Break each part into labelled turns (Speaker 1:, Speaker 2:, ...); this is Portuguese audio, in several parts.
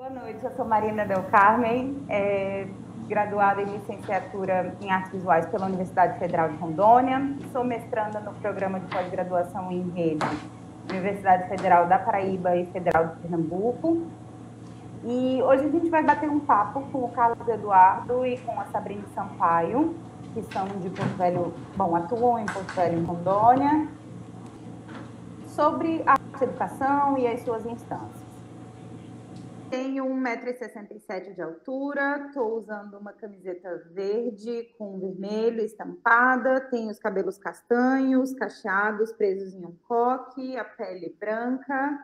Speaker 1: Boa noite, eu sou Marina Del Carmen, graduada em licenciatura em Artes Visuais pela Universidade Federal de Rondônia, sou mestranda no programa de pós-graduação em Rede, Universidade Federal da Paraíba e Federal de Pernambuco. E hoje a gente vai bater um papo com o Carlos Eduardo e com a Sabrina Sampaio, que são de Porto Velho, atuam em Porto Velho, em Rondônia, sobre arte e educação e as suas instâncias. Tenho 1,67 m de altura, estou usando uma camiseta verde com vermelho estampada, tenho os cabelos castanhos, cacheados, presos em um coque, a pele branca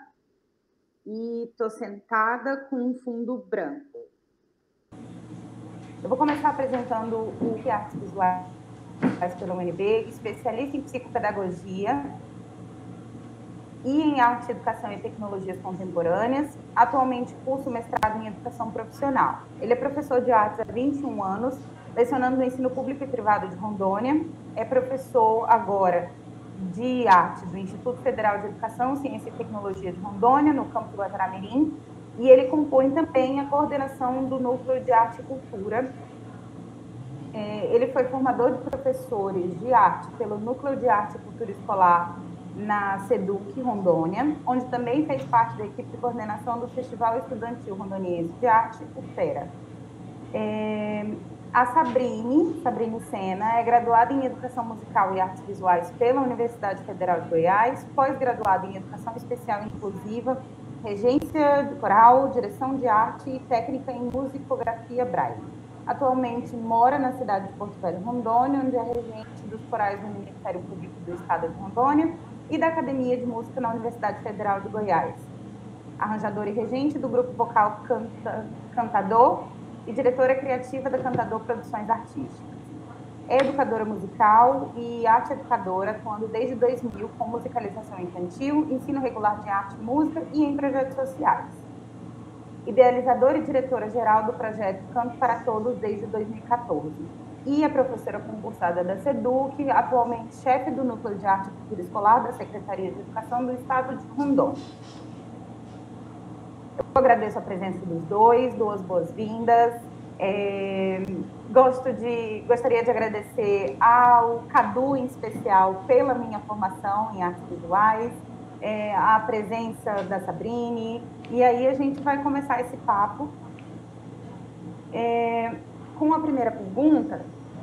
Speaker 1: e estou sentada com um fundo branco. Eu vou começar apresentando o que é Artes Visuais pela UNB, especialista em psicopedagogia e em arte, educação e tecnologias contemporâneas. Atualmente curso mestrado em educação profissional. Ele é professor de artes há 21 anos, lecionando no ensino público e privado de Rondônia. É professor agora de arte do Instituto Federal de Educação, Ciência e Tecnologia de Rondônia, no campus Guataramirim, e ele compõe também a coordenação do Núcleo de Arte e Cultura. Ele foi formador de professores de arte pelo Núcleo de Arte e Cultura Escolar na SEDUC Rondônia, onde também fez parte da equipe de coordenação do Festival Estudantil Rondoniense de Arte, o FERA. A Sabrine Sena é graduada em Educação Musical e Artes Visuais pela Universidade Federal de Goiás, pós-graduada em Educação Especial Inclusiva, Regência de Coral, Direção de Arte e Técnica em Musicografia Braille. Atualmente mora na cidade de Porto Velho, Rondônia, onde é regente dos corais do Ministério Público do Estado de Rondônia e da Academia de Música na Universidade Federal de Goiás. Arranjadora e regente do grupo vocal Cantador e diretora criativa da Cantador Produções Artísticas. É educadora musical e arte educadora, atuando desde 2000 com musicalização infantil, ensino regular de arte e música e em projetos sociais. Idealizadora e diretora-geral do projeto Canto para Todos desde 2014. E é professora concursada da SEDUC, atualmente chefe do Núcleo de Arte e Cultura Escolar da Secretaria de Educação do Estado de Rondônia. Eu agradeço a presença dos dois, duas boas-vindas. Gostaria de agradecer ao Cadu, em especial, pela minha formação em artes visuais, a presença da Sabrine, e aí a gente vai começar esse papo com a primeira pergunta,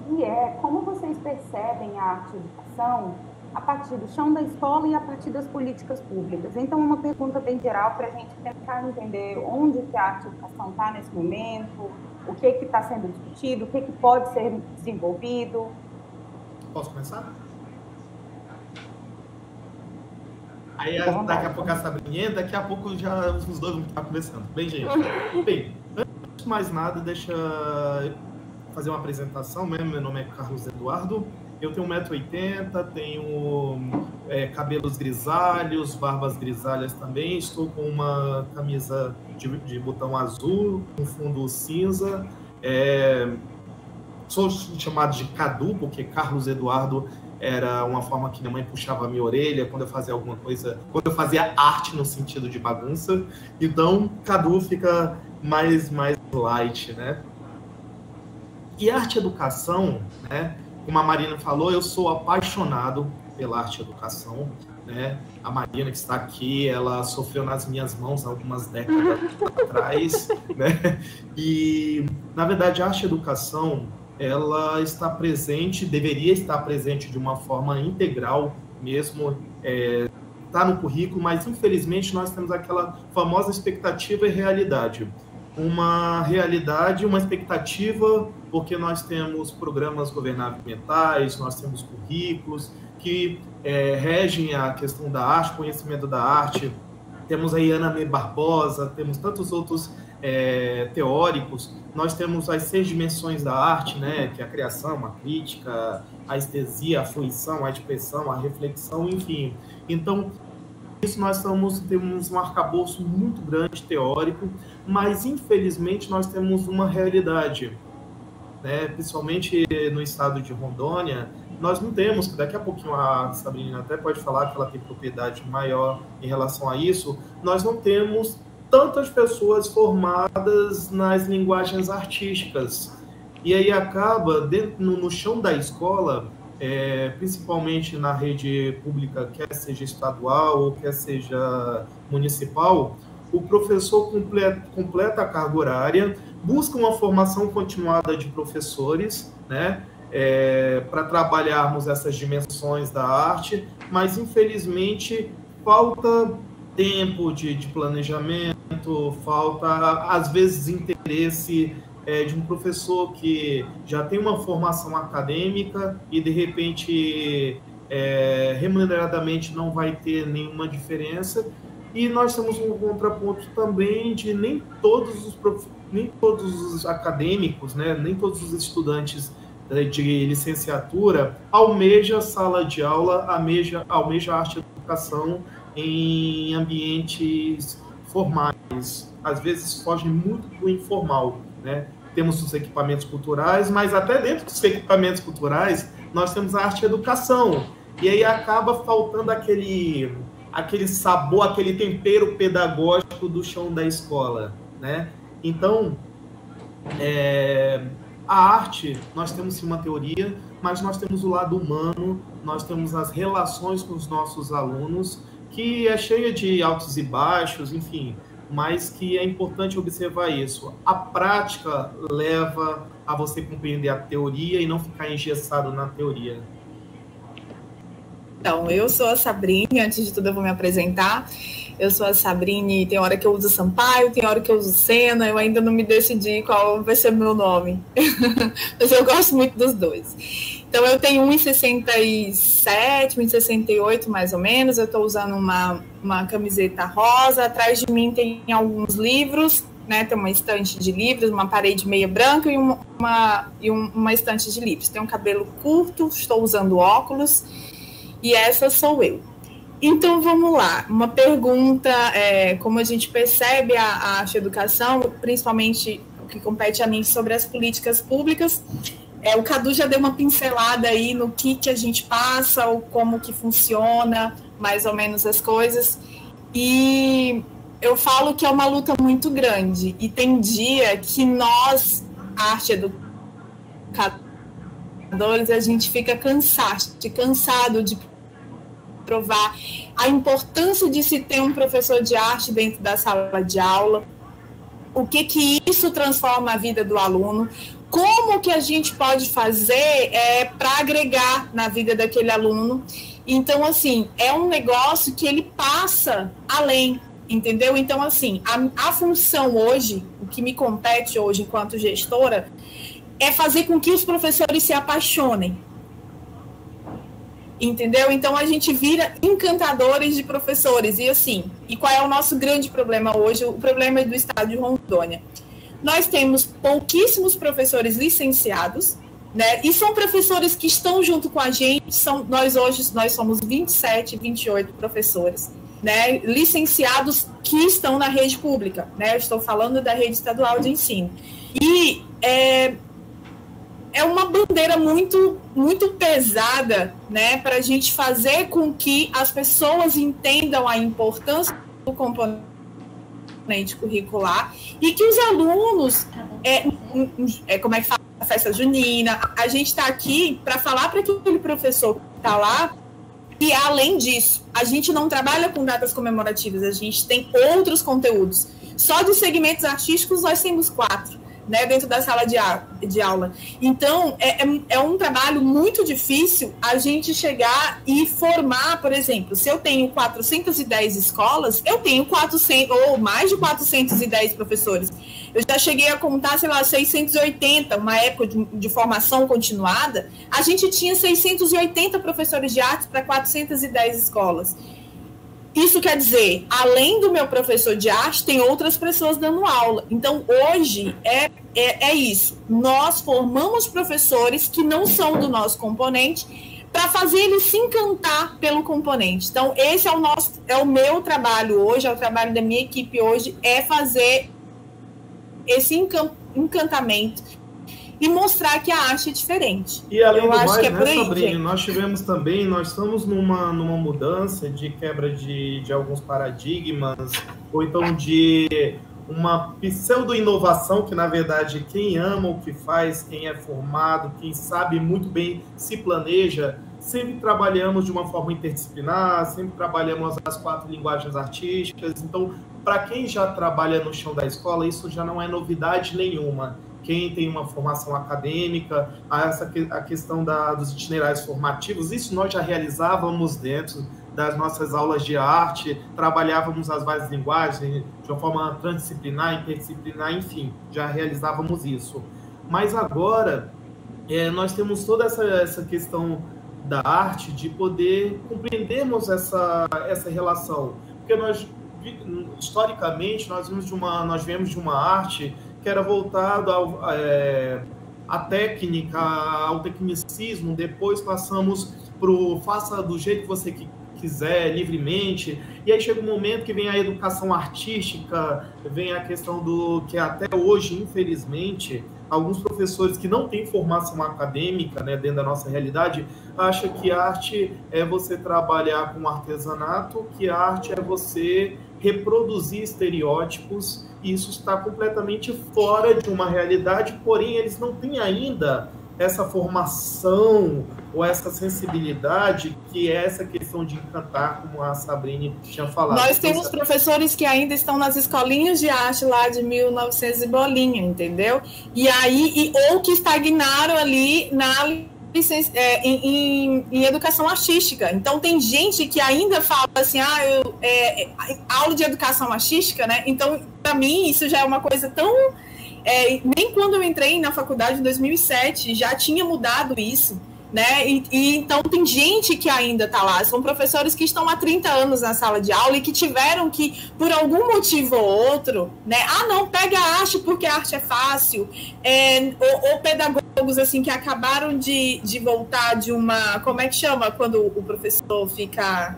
Speaker 1: que é como vocês percebem a arte e a educação a partir do chão da escola e a partir das políticas públicas. Então, uma pergunta bem geral para a gente tentar entender onde que a arte e a educação está nesse momento, o que está sendo discutido, o que pode ser desenvolvido.
Speaker 2: Posso começar? Aí, daqui a pouco a Sabrina, daqui a pouco já os dois vão estar conversando. Bem, gente. Bem, antes de mais nada, deixa eu fazer uma apresentação. Meu nome é Carlos Eduardo. Eu tenho 1,80 m, tenho cabelos grisalhos, barbas grisalhas também. Estou com uma camisa de botão azul, um fundo cinza. Sou chamado de Cadu, porque Carlos Eduardo era uma forma que minha mãe puxava a minha orelha quando eu fazia alguma coisa, quando eu fazia arte no sentido de bagunça. Então, Cadu fica mais light, né? E arte e educação, né? Como a Marina falou, eu sou apaixonado pela arte e educação, né? A Marina, que está aqui, ela sofreu nas minhas mãos algumas décadas atrás, né? E, na verdade, a arte e educação, ela está presente, deveria estar presente de uma forma integral mesmo, está no currículo, mas infelizmente nós temos aquela famosa expectativa e realidade. Uma realidade, uma expectativa, porque nós temos programas governamentais, nós temos currículos que regem a questão da arte, conhecimento da arte. Temos aí Ana May Barbosa, temos tantos outros teóricos. Nós temos as 6 dimensões da arte, né, que é a criação, a crítica, a estesia, a fruição, a expressão, a reflexão, enfim. Então, isso nós temos um arcabouço muito grande teórico, mas infelizmente nós temos uma realidade, né, principalmente no estado de Rondônia. Nós não temos, daqui a pouquinho a Sabrina até pode falar que ela tem propriedade maior em relação a isso, nós não temos tantas pessoas formadas nas linguagens artísticas. E aí acaba, no chão da escola, principalmente na rede pública, quer seja estadual ou quer seja municipal, o professor completa a carga horária, busca uma formação continuada de professores, né, para trabalharmos essas dimensões da arte, mas infelizmente falta tempo de planejamento, falta às vezes interesse de um professor que já tem uma formação acadêmica e de repente remuneradamente não vai ter nenhuma diferença. E nós temos um contraponto também de nem todos os acadêmicos, né, nem todos os estudantes de licenciatura almeja sala de aula, almeja arte e educação em ambientes formais. Às vezes fogem muito do informal, né? Temos os equipamentos culturais, mas até dentro dos equipamentos culturais nós temos a arte e educação. E aí acaba faltando aquele sabor, aquele tempero pedagógico do chão da escola, né? Então, a arte, nós temos sim uma teoria, mas nós temos o lado humano, nós temos as relações com os nossos alunos, que é cheia de altos e baixos, enfim, mas que é importante observar isso. A prática leva a você compreender a teoria e não ficar engessado na teoria.
Speaker 3: Então, eu sou a Sabrine, antes de tudo eu vou me apresentar. Eu sou a Sabrine, tem hora que eu uso Sampaio, tem hora que eu uso Sena, eu ainda não me decidi qual vai ser o meu nome. Mas eu gosto muito dos dois. Então, eu tenho 1,67, 1,68 mais ou menos, eu estou usando uma camiseta rosa, atrás de mim tem alguns livros, né? Tem uma estante de livros, uma parede meia branca e uma estante de livros. Tenho um cabelo curto, estou usando óculos, e essa sou eu. Então, vamos lá. Uma pergunta, como a gente percebe a arte e educação, principalmente o que compete a mim sobre as políticas públicas, o Cadu já deu uma pincelada aí no que a gente passa, ou como que funciona, mais ou menos as coisas. E eu falo que é uma luta muito grande. E tem dia que nós, arte educadores, a gente fica cansado de provar a importância de se ter um professor de arte dentro da sala de aula, o que isso transforma a vida do aluno, como que a gente pode fazer para agregar na vida daquele aluno. Então, assim, é um negócio que ele passa além, entendeu? Então, assim, a função hoje, o que me compete hoje enquanto gestora, é fazer com que os professores se apaixonem. Entendeu? Então, a gente vira encantadores de professores. E assim, qual é o nosso grande problema hoje? O problema do estado de Rondônia. Nós temos pouquíssimos professores licenciados, né? E são professores que estão junto com a gente. Nós somos 27, 28 professores, né? Licenciados que estão na rede pública, né? Eu estou falando da rede estadual de ensino. E é uma bandeira muito, muito pesada, né, para a gente fazer com que as pessoas entendam a importância do componente curricular e que os alunos, como é que fala, a festa junina, a gente está aqui para falar para aquele professor que está lá. E, além disso, a gente não trabalha com datas comemorativas, a gente tem outros conteúdos. Só de segmentos artísticos nós temos 4. Né, dentro da sala de aula. Então, é um trabalho muito difícil a gente chegar e formar, por exemplo, se eu tenho 410 escolas, eu tenho 400 ou mais de 410 professores. Eu já cheguei a contar, 680, uma época de formação continuada, a gente tinha 680 professores de artes para 410 escolas. Isso quer dizer, além do meu professor de arte, tem outras pessoas dando aula. Então, hoje, é isso. Nós formamos professores que não são do nosso componente para fazer ele se encantar pelo componente. Então, esse é o meu trabalho hoje, é o trabalho da minha equipe hoje, é fazer esse encantamento e mostrar que a arte é diferente.
Speaker 2: E além
Speaker 3: eu
Speaker 2: do
Speaker 3: acho
Speaker 2: mais,
Speaker 3: que é por aí,
Speaker 2: Sabrina, nós tivemos também, nós estamos numa mudança de quebra de alguns paradigmas, ou então de uma pseudo-inovação, que na verdade quem ama o que faz, quem é formado, quem sabe muito bem, se planeja, sempre trabalhamos de uma forma interdisciplinar, sempre trabalhamos as 4 linguagens artísticas. Então, para quem já trabalha no chão da escola, isso já não é novidade nenhuma. Quem tem uma formação acadêmica, a questão dos itinerários formativos, isso nós já realizávamos dentro das nossas aulas de arte, trabalhávamos as várias linguagens de uma forma transdisciplinar, interdisciplinar, enfim, já realizávamos isso. Mas agora, nós temos toda essa questão da arte de poder compreendermos essa relação. Porque nós, historicamente, nós viemos de uma arte que era voltada à técnica, ao tecnicismo, depois passamos para o faça do jeito que você quiser, livremente, e aí chega um momento que vem a educação artística, vem a questão do que até hoje, infelizmente, alguns professores que não têm formação acadêmica, né, dentro da nossa realidade, acham que arte é você trabalhar com artesanato, que arte é você reproduzir estereótipos, e isso está completamente fora de uma realidade, porém eles não têm ainda essa formação ou essa sensibilidade, que é essa questão de encantar, como a Sabrina tinha falado.
Speaker 3: Nós temos professores que ainda estão nas escolinhas de arte lá de 1900 e bolinha, entendeu? E aí, ou que estagnaram ali em educação artística. Então, tem gente que ainda fala assim, aula de educação artística, né? Então, para mim, isso já é uma coisa tão... nem quando eu entrei na faculdade em 2007 já tinha mudado isso, né? Então tem gente que ainda está lá, são professores que estão há 30 anos na sala de aula e que tiveram que, por algum motivo ou outro, né? Não, pega a arte porque a arte é fácil, ou pedagogos assim que acabaram de voltar de uma, como é que chama quando o professor fica,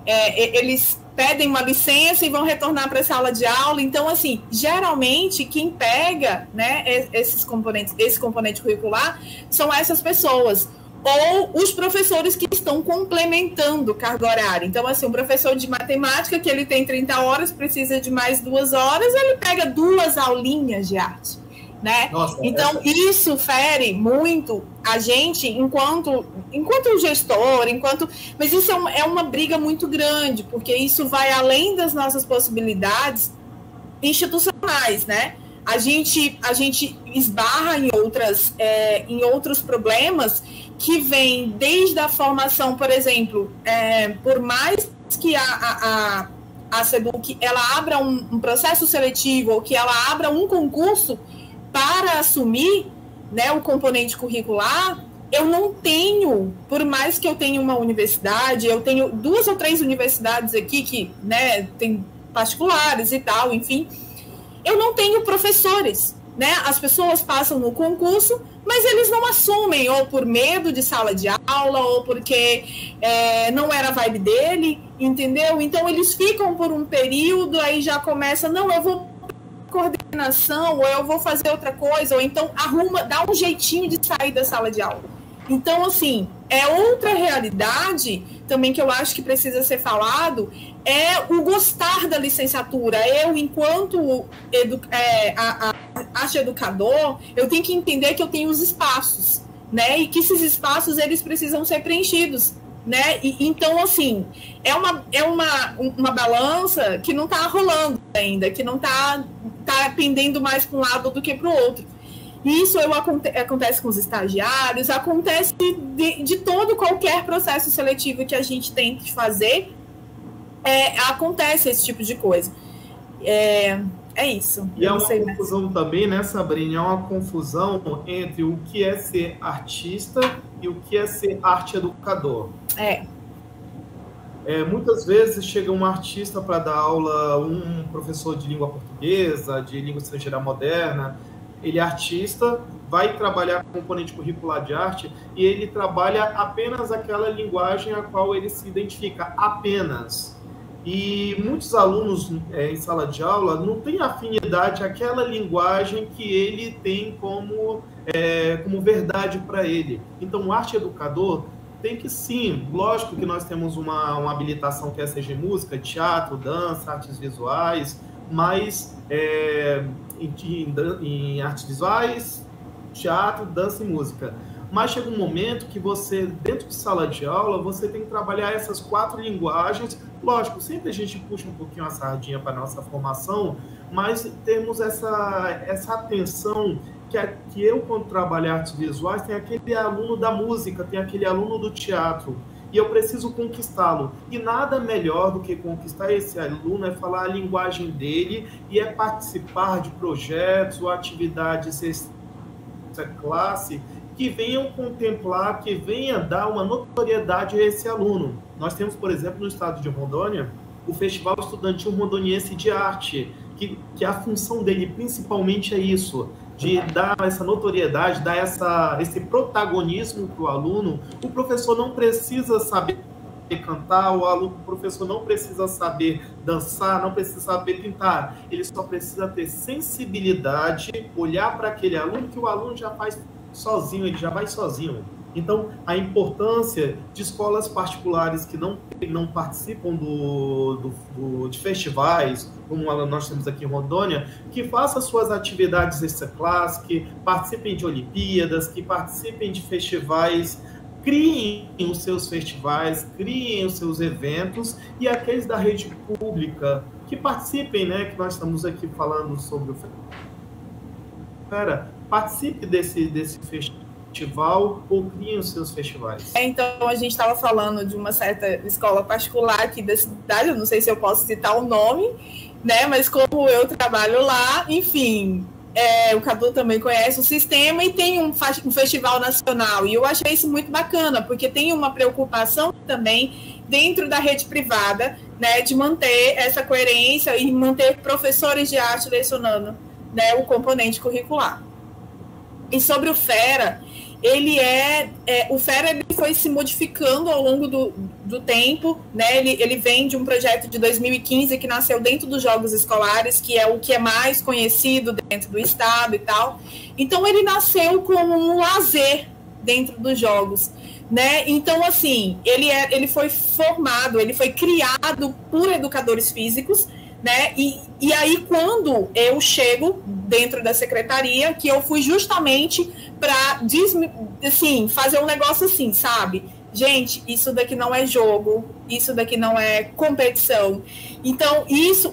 Speaker 3: eles pedem uma licença e vão retornar para a sala de aula. Então, assim, geralmente quem pega, né, esse componente curricular são essas pessoas, ou os professores que estão complementando carga horária. Então, assim, um professor de matemática que ele tem 30 horas, precisa de mais 2 horas, ele pega 2 aulinhas de arte, né? Nossa, então, isso fere muito a gente enquanto gestor, mas isso é uma briga muito grande, porque isso vai além das nossas possibilidades institucionais, né? A gente esbarra em outros problemas que vêm desde a formação, por exemplo, por mais que a SEDUC ela abra um processo seletivo ou que ela abra um concurso para assumir, né, o componente curricular, eu não tenho, por mais que eu tenha uma universidade, eu tenho 2 ou 3 universidades aqui que, né, tem particulares e tal, enfim, eu não tenho professores, né? As pessoas passam no concurso, mas eles não assumem, ou por medo de sala de aula, ou porque não era a vibe dele, entendeu? Então eles ficam por um período, aí já começa, não, eu vou coordenação, ou eu vou fazer outra coisa, ou então dá um jeitinho de sair da sala de aula. Então, assim, outra realidade também que eu acho que precisa ser falado, é o gostar da licenciatura. Eu, enquanto arte educador, eu tenho que entender que eu tenho os espaços, né? E que esses espaços, eles precisam ser preenchidos, né? Então, assim, é uma balança que não está rolando ainda, que não está pendendo mais para um lado do que para o outro. E isso acontece com os estagiários, acontece de qualquer processo seletivo que a gente tem que fazer, acontece esse tipo de coisa. É isso.
Speaker 2: E é uma confusão também, né, Sabrina? É uma confusão entre o que é ser artista e o que é ser arte educador. Muitas vezes chega um artista para dar aula, um professor de língua portuguesa, de língua estrangeira moderna, ele é artista, vai trabalhar com componente curricular de arte e ele trabalha apenas aquela linguagem a qual ele se identifica, apenas. E muitos alunos em sala de aula não têm afinidade àquela linguagem que ele tem como verdade para ele. Então, o arte educador tem que, sim, lógico que nós temos uma habilitação que é seja música, teatro, dança, artes visuais, mas em artes visuais, teatro, dança e música. Mas chega um momento que você, dentro de sala de aula, você tem que trabalhar essas 4 linguagens. Lógico, sempre a gente puxa um pouquinho a sardinha para a nossa formação, mas temos essa atenção que eu, quando trabalho artes visuais, tem aquele aluno da música, tem aquele aluno do teatro, e eu preciso conquistá-lo. E nada melhor do que conquistar esse aluno é falar a linguagem dele e é participar de projetos ou atividades extra classe que venham contemplar, que venha dar uma notoriedade a esse aluno. Nós temos, por exemplo, no estado de Rondônia, o Festival Estudantil Rondoniense de Arte, que a função dele principalmente é isso, de dar essa notoriedade, dar esse protagonismo para o aluno. O professor não precisa saber cantar, o professor não precisa saber dançar, não precisa saber pintar, ele só precisa ter sensibilidade, olhar para aquele aluno, que o aluno já faz sozinho, ele já vai sozinho. Então, a importância de escolas particulares que não participam de festivais, como nós temos aqui em Rondônia, que façam suas atividades extra-classe, que participem de Olimpíadas, que participem de festivais, criem os seus festivais, criem os seus eventos, e aqueles da rede pública que participem, né, que nós estamos aqui falando sobre o participe desse festival ou criem os seus festivais.
Speaker 3: Então, a gente estava falando de uma certa escola particular aqui da cidade, eu não sei se eu posso citar o nome, né? Mas como eu trabalho lá, enfim, o Cadu também conhece o sistema e tem um festival nacional. E eu achei isso muito bacana, porque tem uma preocupação também dentro da rede privada, né, de manter essa coerência e manter professores de arte lecionando, né, o componente curricular. E sobre o FERA, o FERA ele foi se modificando ao longo do tempo, né? Ele vem de um projeto de 2015 que nasceu dentro dos Jogos Escolares, que é o que é mais conhecido dentro do Estado e tal. Então, ele nasceu como um lazer dentro dos Jogos, né? Então, assim, ele foi formado, ele foi criado por educadores físicos, né? E aí, quando eu chego dentro da secretaria, que eu fui justamente para, assim, fazer um negócio assim, sabe? Gente, isso daqui não é jogo, isso daqui não é competição. Então, isso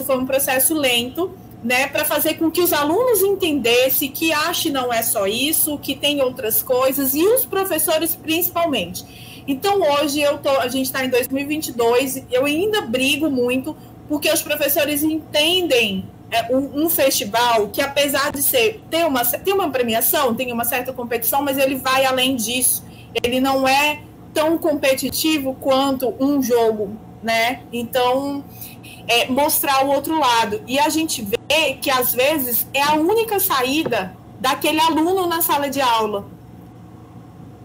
Speaker 3: foi um processo lento, né? Para fazer com que os alunos entendessem que arte não é só isso, que tem outras coisas, e os professores principalmente. Então, hoje, a gente está em 2022, eu ainda brigo muito, porque os professores entendem um festival que, apesar de ter uma premiação, tem uma certa competição, mas ele vai além disso. Ele não é tão competitivo quanto um jogo, né? Então, mostrar o outro lado. E a gente vê que, às vezes, é a única saída daquele aluno na sala de aula,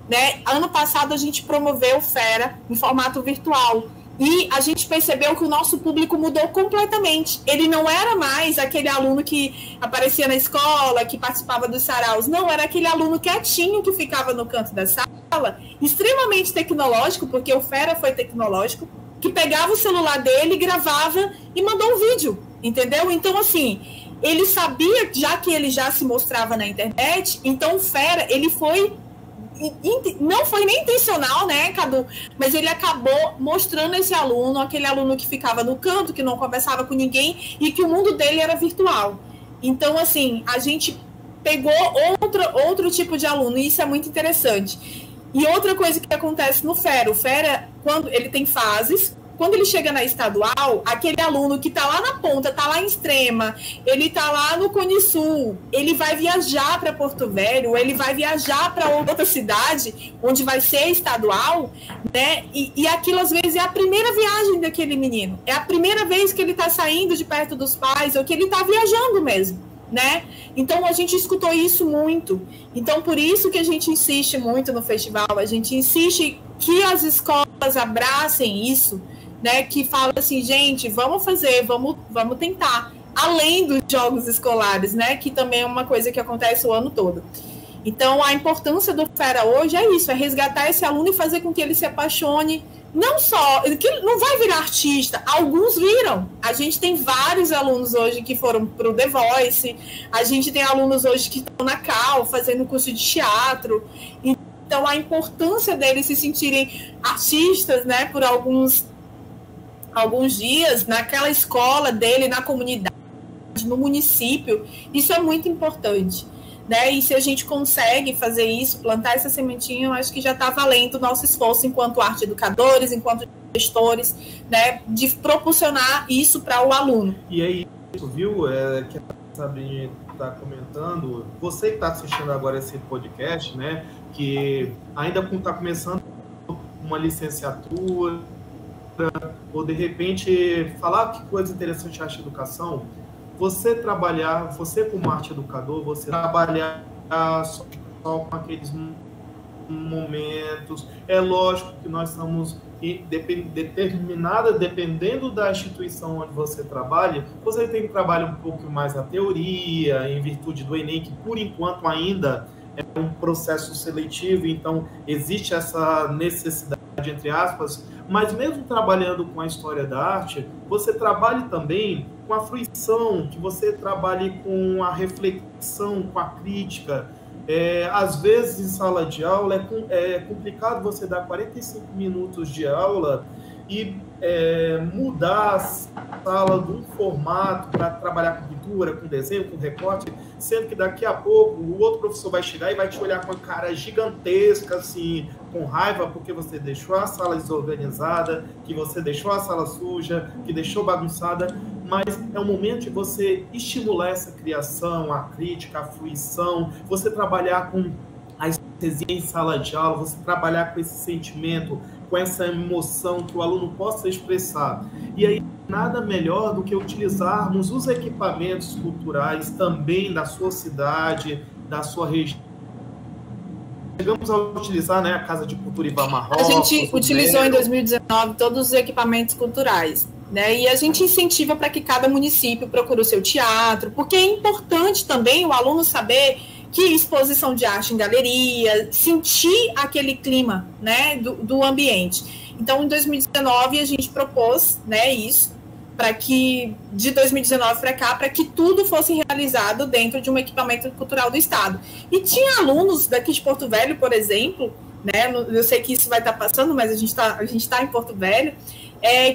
Speaker 3: né? Ano passado, a gente promoveu o FERA em formato virtual. E a gente percebeu que o nosso público mudou completamente. Ele não era mais aquele aluno que aparecia na escola, que participava dos saraus. Não, era aquele aluno quietinho que ficava no canto da sala, extremamente tecnológico, porque o FERA foi tecnológico, que pegava o celular dele, gravava e mandou um vídeo, entendeu? Então, assim, ele sabia, já que ele já se mostrava na internet, então o FERA, ele foi... não foi nem intencional, né, Cadu? Mas ele acabou mostrando esse aluno, aquele aluno que ficava no canto, que não conversava com ninguém e que o mundo dele era virtual. Então, assim, a gente pegou outro tipo de aluno e isso é muito interessante. E outra coisa que acontece no FERA, o FERA, quando ele tem fases, quando ele chega na estadual, aquele aluno que está lá na ponta, está lá em Extrema, ele está lá no Cone Sul, ele vai viajar para Porto Velho, ele vai viajar para outra cidade, onde vai ser estadual, né? E aquilo, às vezes, é a primeira viagem daquele menino. É a primeira vez que ele está saindo de perto dos pais, ou que ele está viajando mesmo, né? Então, a gente escutou isso muito. Então, por isso que a gente insiste muito no festival, a gente insiste que as escolas abracem isso, né, que fala assim, gente, vamos fazer, vamos tentar, além dos jogos escolares, né, que também é uma coisa que acontece o ano todo. Então, a importância do Fera hoje é isso, é resgatar esse aluno e fazer com que ele se apaixone, não só, que não vai virar artista, alguns viram. A gente tem vários alunos hoje que foram para o The Voice, a gente tem alunos hoje que estão na Cal, fazendo curso de teatro. Então, a importância deles se sentirem artistas, né, por alguns dias, naquela escola dele, na comunidade, no município, isso é muito importante. Né? E se a gente consegue fazer isso, plantar essa sementinha, eu acho que já está valendo o nosso esforço enquanto arte educadores, enquanto gestores, né? De proporcionar isso para o aluno.
Speaker 2: E aí, viu, que a Sabrina está comentando, você que está assistindo agora esse podcast, né? Que ainda está começando uma licenciatura, ou de repente falar que coisa interessante é arte e educação, você como arte educador, você trabalhar só com aqueles momentos. É lógico que nós estamos dependendo da instituição onde você trabalha, você tem que trabalhar um pouco mais a teoria, em virtude do Enem, que por enquanto ainda é um processo seletivo, então existe essa necessidade, entre aspas, mas mesmo trabalhando com a história da arte, você trabalhe também com a fruição, que você trabalhe com a reflexão, com a crítica. Às vezes, em sala de aula, é complicado você dar 45 minutos de aula e mudar a sala de um formato para trabalhar com pintura, com desenho, com recorte, sendo que daqui a pouco o outro professor vai chegar e vai te olhar com a cara gigantesca, assim, com raiva, porque você deixou a sala desorganizada, que você deixou a sala suja, que deixou bagunçada, mas é o momento de você estimular essa criação, a crítica, a fruição, você trabalhar com a estesia em sala de aula, você trabalhar com esse sentimento, com essa emoção que o aluno possa expressar. E aí, nada melhor do que utilizarmos os equipamentos culturais também da sua cidade, da sua região. Chegamos a utilizar, né, a Casa de Cultura Ibamarocos.
Speaker 3: A gente utilizou em 2019 todos os equipamentos culturais, né? E a gente incentiva para que cada município procure o seu teatro, porque é importante também o aluno saber que exposição de arte em galeria, sentir aquele clima, né, do ambiente. Então, em 2019, a gente propôs, né, isso, para que, de 2019 para cá, para que tudo fosse realizado dentro de um equipamento cultural do Estado. E tinha alunos daqui de Porto Velho, por exemplo, né, eu sei que isso vai estar passando, mas a gente tá em Porto Velho,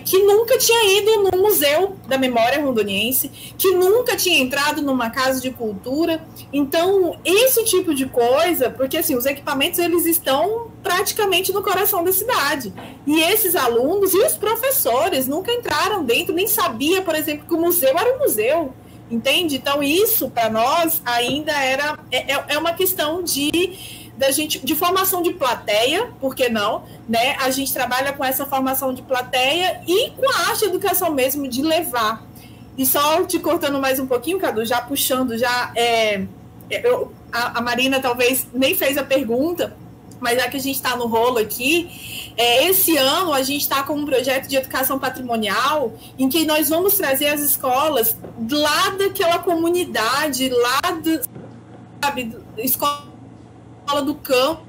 Speaker 3: que nunca tinha ido no Museu da Memória Rondoniense, que nunca tinha entrado numa casa de cultura. Então, esse tipo de coisa, porque assim, os equipamentos eles estão praticamente no coração da cidade. E esses alunos e os professores nunca entraram dentro, nem sabia, por exemplo, que o museu era um museu. Entende? Então, isso, para nós, ainda é uma questão de formação de plateia, por que não? Né? A gente trabalha com essa formação de plateia e com a arte educação mesmo, de levar. E só te cortando mais um pouquinho, Cadu, já puxando, a Marina talvez nem fez a pergunta, mas já que a gente está no rolo aqui, esse ano a gente está com um projeto de educação patrimonial em que nós vamos trazer as escolas lá daquela comunidade, escola do campo,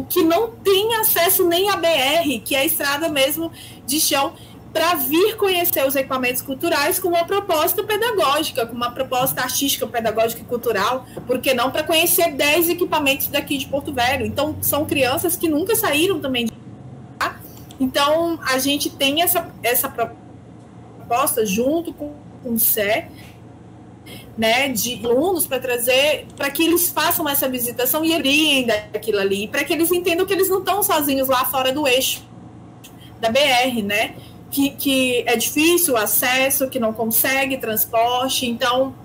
Speaker 3: que não tem acesso nem à BR, que é a estrada mesmo de chão, para vir conhecer os equipamentos culturais com uma proposta pedagógica, com uma proposta artística, pedagógica e cultural, por que não para conhecer 10 equipamentos daqui de Porto Velho. Então, são crianças que nunca saíram também de lá. Então, a gente tem essa proposta junto com o CE, né, de alunos para trazer, para que eles façam essa visitação e apreendam aquilo ali, para que eles entendam que eles não estão sozinhos lá fora do eixo da BR, né, que é difícil o acesso, que não consegue transporte. Então,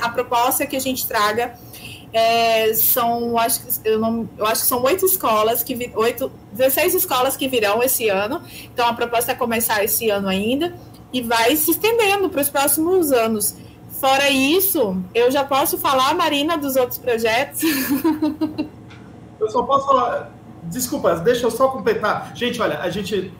Speaker 3: a proposta que a gente traga eu acho que são 16 escolas que virão esse ano. Então, a proposta é começar esse ano ainda e vai se estendendo para os próximos anos. Fora isso, eu já posso falar, Marina, dos outros projetos?
Speaker 2: Eu só posso falar... Desculpa, deixa eu só completar. Gente, olha, a gente...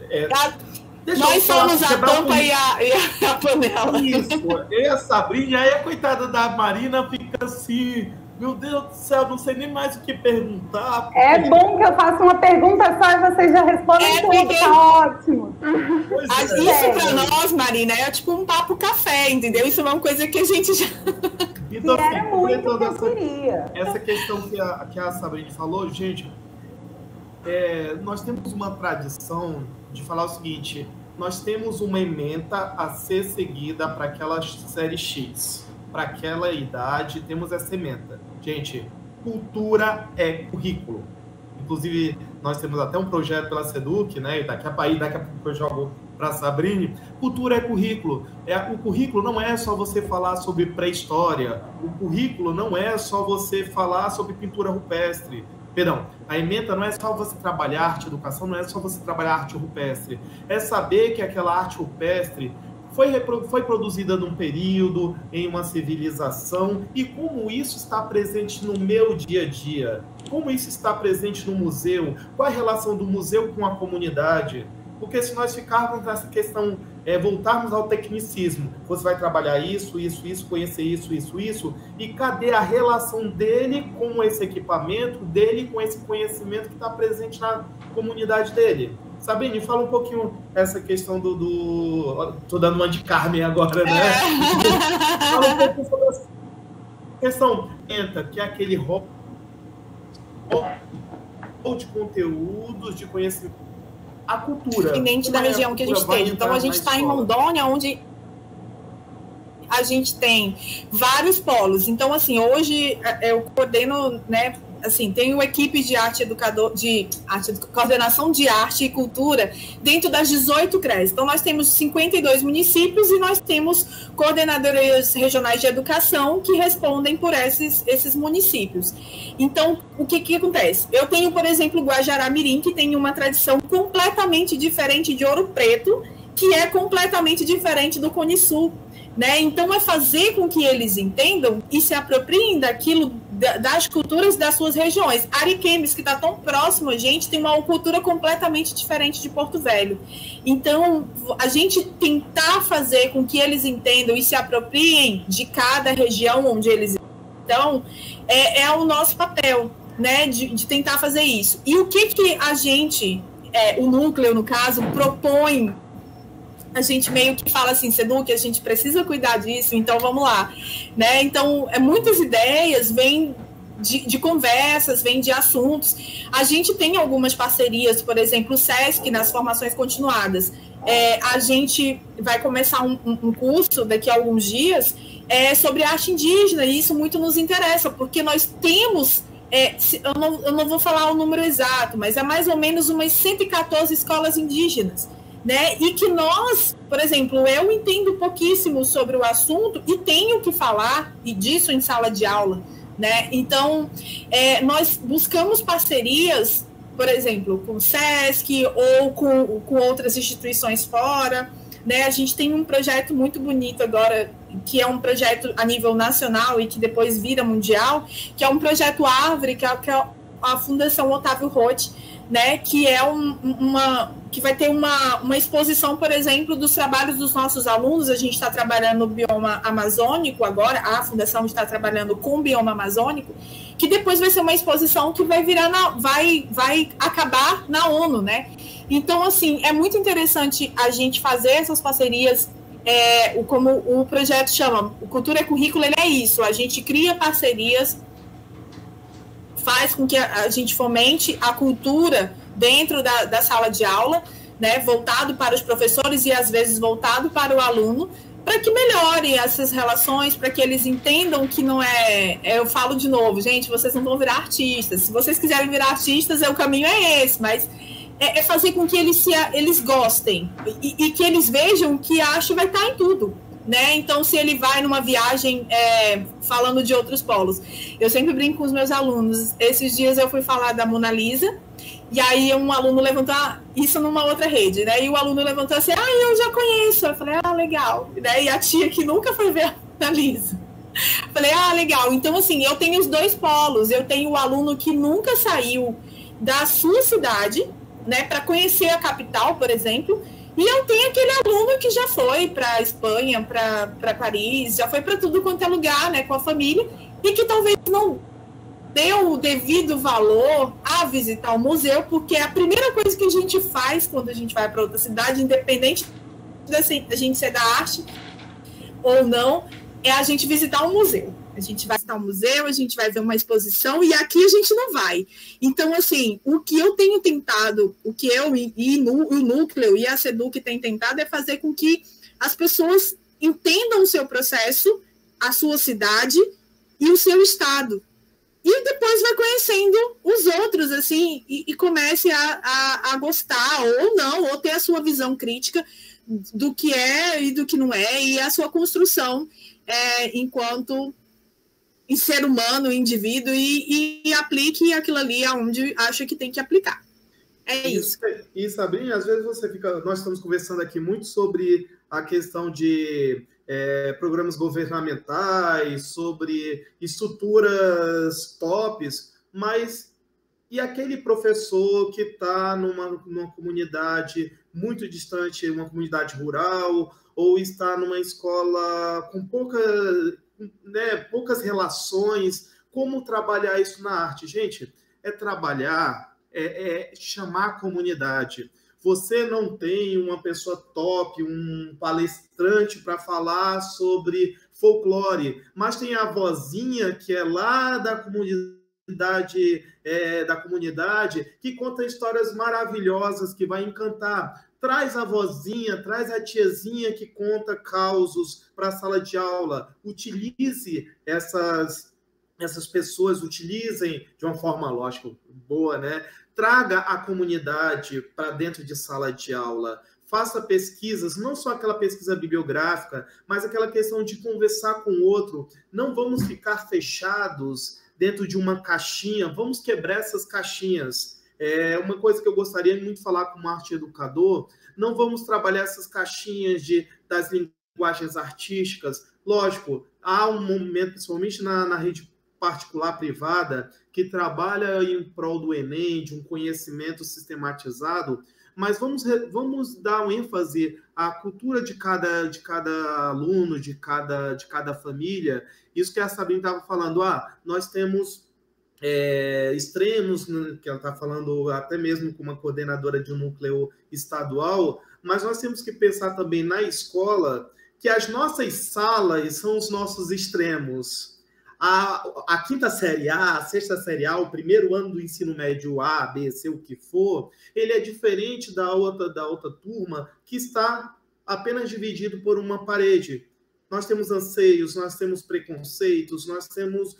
Speaker 3: Nós somos a tampa e a panela.
Speaker 2: Isso, e a Sabrina, aí a coitada da Marina fica assim, meu Deus do céu, não sei nem mais o que perguntar.
Speaker 1: É bom que eu faça uma pergunta só e vocês já respondem tudo, tá ótimo.
Speaker 3: Isso para nós, Marina, é tipo um papo café, entendeu? Isso é uma coisa que a gente já...
Speaker 2: Então,
Speaker 1: assim, era muito que eu queria.
Speaker 2: Essa questão que a Sabrina falou, gente, nós temos uma tradição de falar o seguinte, nós temos uma ementa a ser seguida para aquela série X, para aquela idade, temos essa ementa. Gente, cultura é currículo. Inclusive, nós temos até um projeto pela SEDUC, né? E daqui a pouco eu jogo para a Sabrine. Cultura é currículo. O currículo não é só você falar sobre pré-história. O currículo não é só você falar sobre pintura rupestre. Perdão, a ementa não é só você trabalhar arte, educação, não é só você trabalhar arte rupestre. É saber que aquela arte rupestre foi produzida num período, em uma civilização, e como isso está presente no meu dia a dia, como isso está presente no museu, qual a relação do museu com a comunidade, porque se nós ficarmos nessa questão, voltarmos ao tecnicismo, você vai trabalhar isso, conhecer isso, e cadê a relação dele com esse equipamento, dele com esse conhecimento que está presente na comunidade dele? Sabrina, fala um pouquinho essa questão Tô dando uma de Carmen agora, né? Fala um pouco sobre essa questão, que é aquele rol de conteúdos, de conhecimento. A cultura.
Speaker 3: Independente da região que a gente esteja. Então, a gente está em Rondônia, onde a gente tem vários polos. Então, assim, hoje eu coordeno, né? Assim, tenho equipe de coordenação de arte e cultura dentro das 18 CREs. Então, nós temos 52 municípios e nós temos coordenadorias regionais de educação que respondem por esses municípios. Então, o que acontece? Eu tenho, por exemplo, o Guajará-Mirim, que tem uma tradição completamente diferente de Ouro Preto, que é completamente diferente do Cone Sul. Né? Então, é fazer com que eles entendam e se apropriem daquilo, das culturas das suas regiões. Ariquemes, que está tão próximo a gente, tem uma cultura completamente diferente de Porto Velho. Então, a gente tentar fazer com que eles entendam e se apropriem de cada região onde eles estão, é o nosso papel, né? De tentar fazer isso. E o que a gente, o núcleo, no caso, propõe. A gente meio que fala assim, SEDUC, a gente precisa cuidar disso, então vamos lá. Né? Então, muitas ideias vêm de conversas, vêm de assuntos. A gente tem algumas parcerias, por exemplo, o SESC, nas formações continuadas. A gente vai começar um curso daqui a alguns dias sobre arte indígena, e isso muito nos interessa, porque nós temos... eu não vou falar o número exato, mas é mais ou menos umas 114 escolas indígenas. Né? E que nós, por exemplo, eu entendo pouquíssimo sobre o assunto e tenho que falar disso em sala de aula, né? Então, nós buscamos parcerias, por exemplo, com o SESC ou com outras instituições fora, né? A gente tem um projeto muito bonito agora, que é um projeto a nível nacional e que depois vira mundial, que é um projeto Árvore, que é a Fundação Otávio Roth, né, que é que vai ter uma exposição, por exemplo, dos trabalhos dos nossos alunos. A gente está trabalhando no bioma amazônico agora, a Fundação está trabalhando com o bioma amazônico, que depois vai ser uma exposição que vai virar vai acabar na ONU, né? Então, assim, é muito interessante a gente fazer essas parcerias, como o projeto chama, o Cultura é Currículo, ele é isso, a gente cria parcerias, faz com que a gente fomente a cultura dentro da sala de aula, né, voltado para os professores e, às vezes, voltado para o aluno, para que melhore essas relações, para que eles entendam que não eu falo de novo, gente, vocês não vão virar artistas. Se vocês quiserem virar artistas, o caminho é esse, mas é fazer com que eles gostem e que eles vejam que a arte vai estar em tudo. Né? Então, se ele vai numa viagem falando de outros polos, eu sempre brinco com os meus alunos. Esses dias eu fui falar da Mona Lisa, e aí um aluno levantou isso numa outra rede, né? E o aluno levantou assim, eu já conheço. Eu falei, legal. Né? E a tia que nunca foi ver a Mona Lisa. Falei, legal. Então, assim, eu tenho os dois polos. Eu tenho o aluno que nunca saiu da sua cidade, né, para conhecer a capital, por exemplo, E eu tenho aquele aluno que já foi para Espanha, para Paris, já foi para tudo quanto é lugar, né, com a família, e que talvez não deu o devido valor a visitar o museu, porque a primeira coisa que a gente faz quando a gente vai para outra cidade, independente da gente ser da arte ou não, é a gente visitar um museu. A gente vai visitar um museu, a gente vai ver uma exposição, e aqui a gente não vai. Então, assim, o que eu tenho tentado, o que eu e o Núcleo e a SEDUC tem tentado é fazer com que as pessoas entendam o seu processo, a sua cidade e o seu estado. E depois vai conhecendo os outros, assim, e comece a gostar, ou não, ou ter a sua visão crítica do que é e do que não é, e a sua construção enquanto ser humano, indivíduo, e aplique aquilo ali aonde acha que tem que aplicar. É isso.
Speaker 2: E, Sabrina, às vezes nós estamos conversando aqui muito sobre a questão de programas governamentais, sobre estruturas tops, mas e aquele professor que está numa comunidade muito distante, uma comunidade rural, ou está numa escola com poucas relações, como trabalhar isso na arte? Gente, trabalhar, chamar a comunidade. Você não tem uma pessoa top, um palestrante para falar sobre folclore, mas tem a vozinha que é lá da comunidade, que conta histórias maravilhosas, que vai encantar. Traz a vozinha, traz a tiazinha que conta causos para a sala de aula. Utilize essas pessoas, utilizem de uma forma, lógico, boa, né? Traga a comunidade para dentro de sala de aula. Faça pesquisas, não só aquela pesquisa bibliográfica, mas aquela questão de conversar com o outro. Não vamos ficar fechados dentro de uma caixinha, vamos quebrar essas caixinhas. Uma coisa que eu gostaria muito de falar como arte educador, não vamos trabalhar essas caixinhas das linguagens artísticas. Lógico, há um momento, principalmente na rede particular privada, que trabalha em prol do Enem, de um conhecimento sistematizado, mas vamos dar um ênfase à cultura de cada aluno, de cada família. Isso que a Sabrina estava falando, nós temos extremos, né, que ela está falando até mesmo com uma coordenadora de um núcleo estadual, mas nós temos que pensar também na escola que as nossas salas são os nossos extremos. A quinta série A, a sexta série A, o primeiro ano do ensino médio A, B, C, o que for, ele é diferente da outra turma que está apenas dividido por uma parede. Nós temos anseios, nós temos preconceitos, nós temos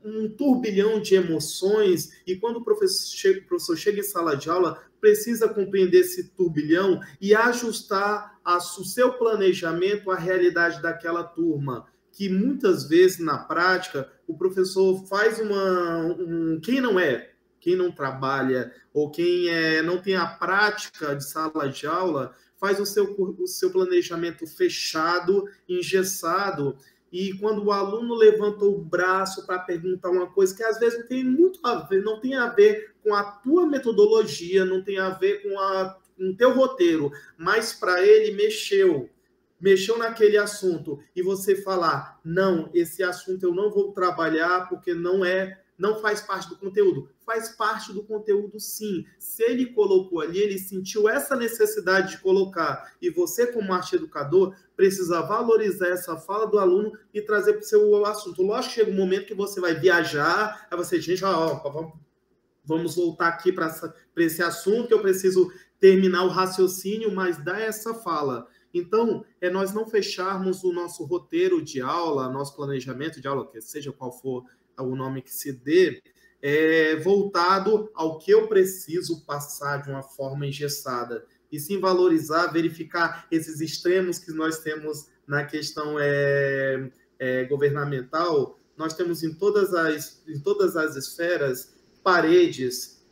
Speaker 2: um turbilhão de emoções, e quando o professor chega em sala de aula, precisa compreender esse turbilhão e ajustar o seu planejamento à realidade daquela turma, que muitas vezes, na prática, o professor faz quem não trabalha, ou quem não tem a prática de sala de aula, faz o seu planejamento fechado, engessado, e quando o aluno levanta o braço para perguntar uma coisa que às vezes não tem a ver com a tua metodologia, não tem a ver com o teu roteiro, mas para ele mexeu naquele assunto, e você falar, não, esse assunto eu não vou trabalhar porque não faz parte do conteúdo. Faz parte do conteúdo, sim. Se ele colocou ali, ele sentiu essa necessidade de colocar. E você, como arte educador, precisa valorizar essa fala do aluno e trazer para o seu assunto. Lógico que chega um momento que você vai viajar, aí você, gente, vamos voltar aqui para esse assunto, que eu preciso terminar o raciocínio, mas dá essa fala. Então, nós não fecharmos o nosso roteiro de aula, nosso planejamento de aula, que seja qual for o nome que se dê, voltado ao que eu preciso passar de uma forma engessada. E sim valorizar, verificar esses extremos que nós temos na questão governamental. Nós temos em todas as esferas paredes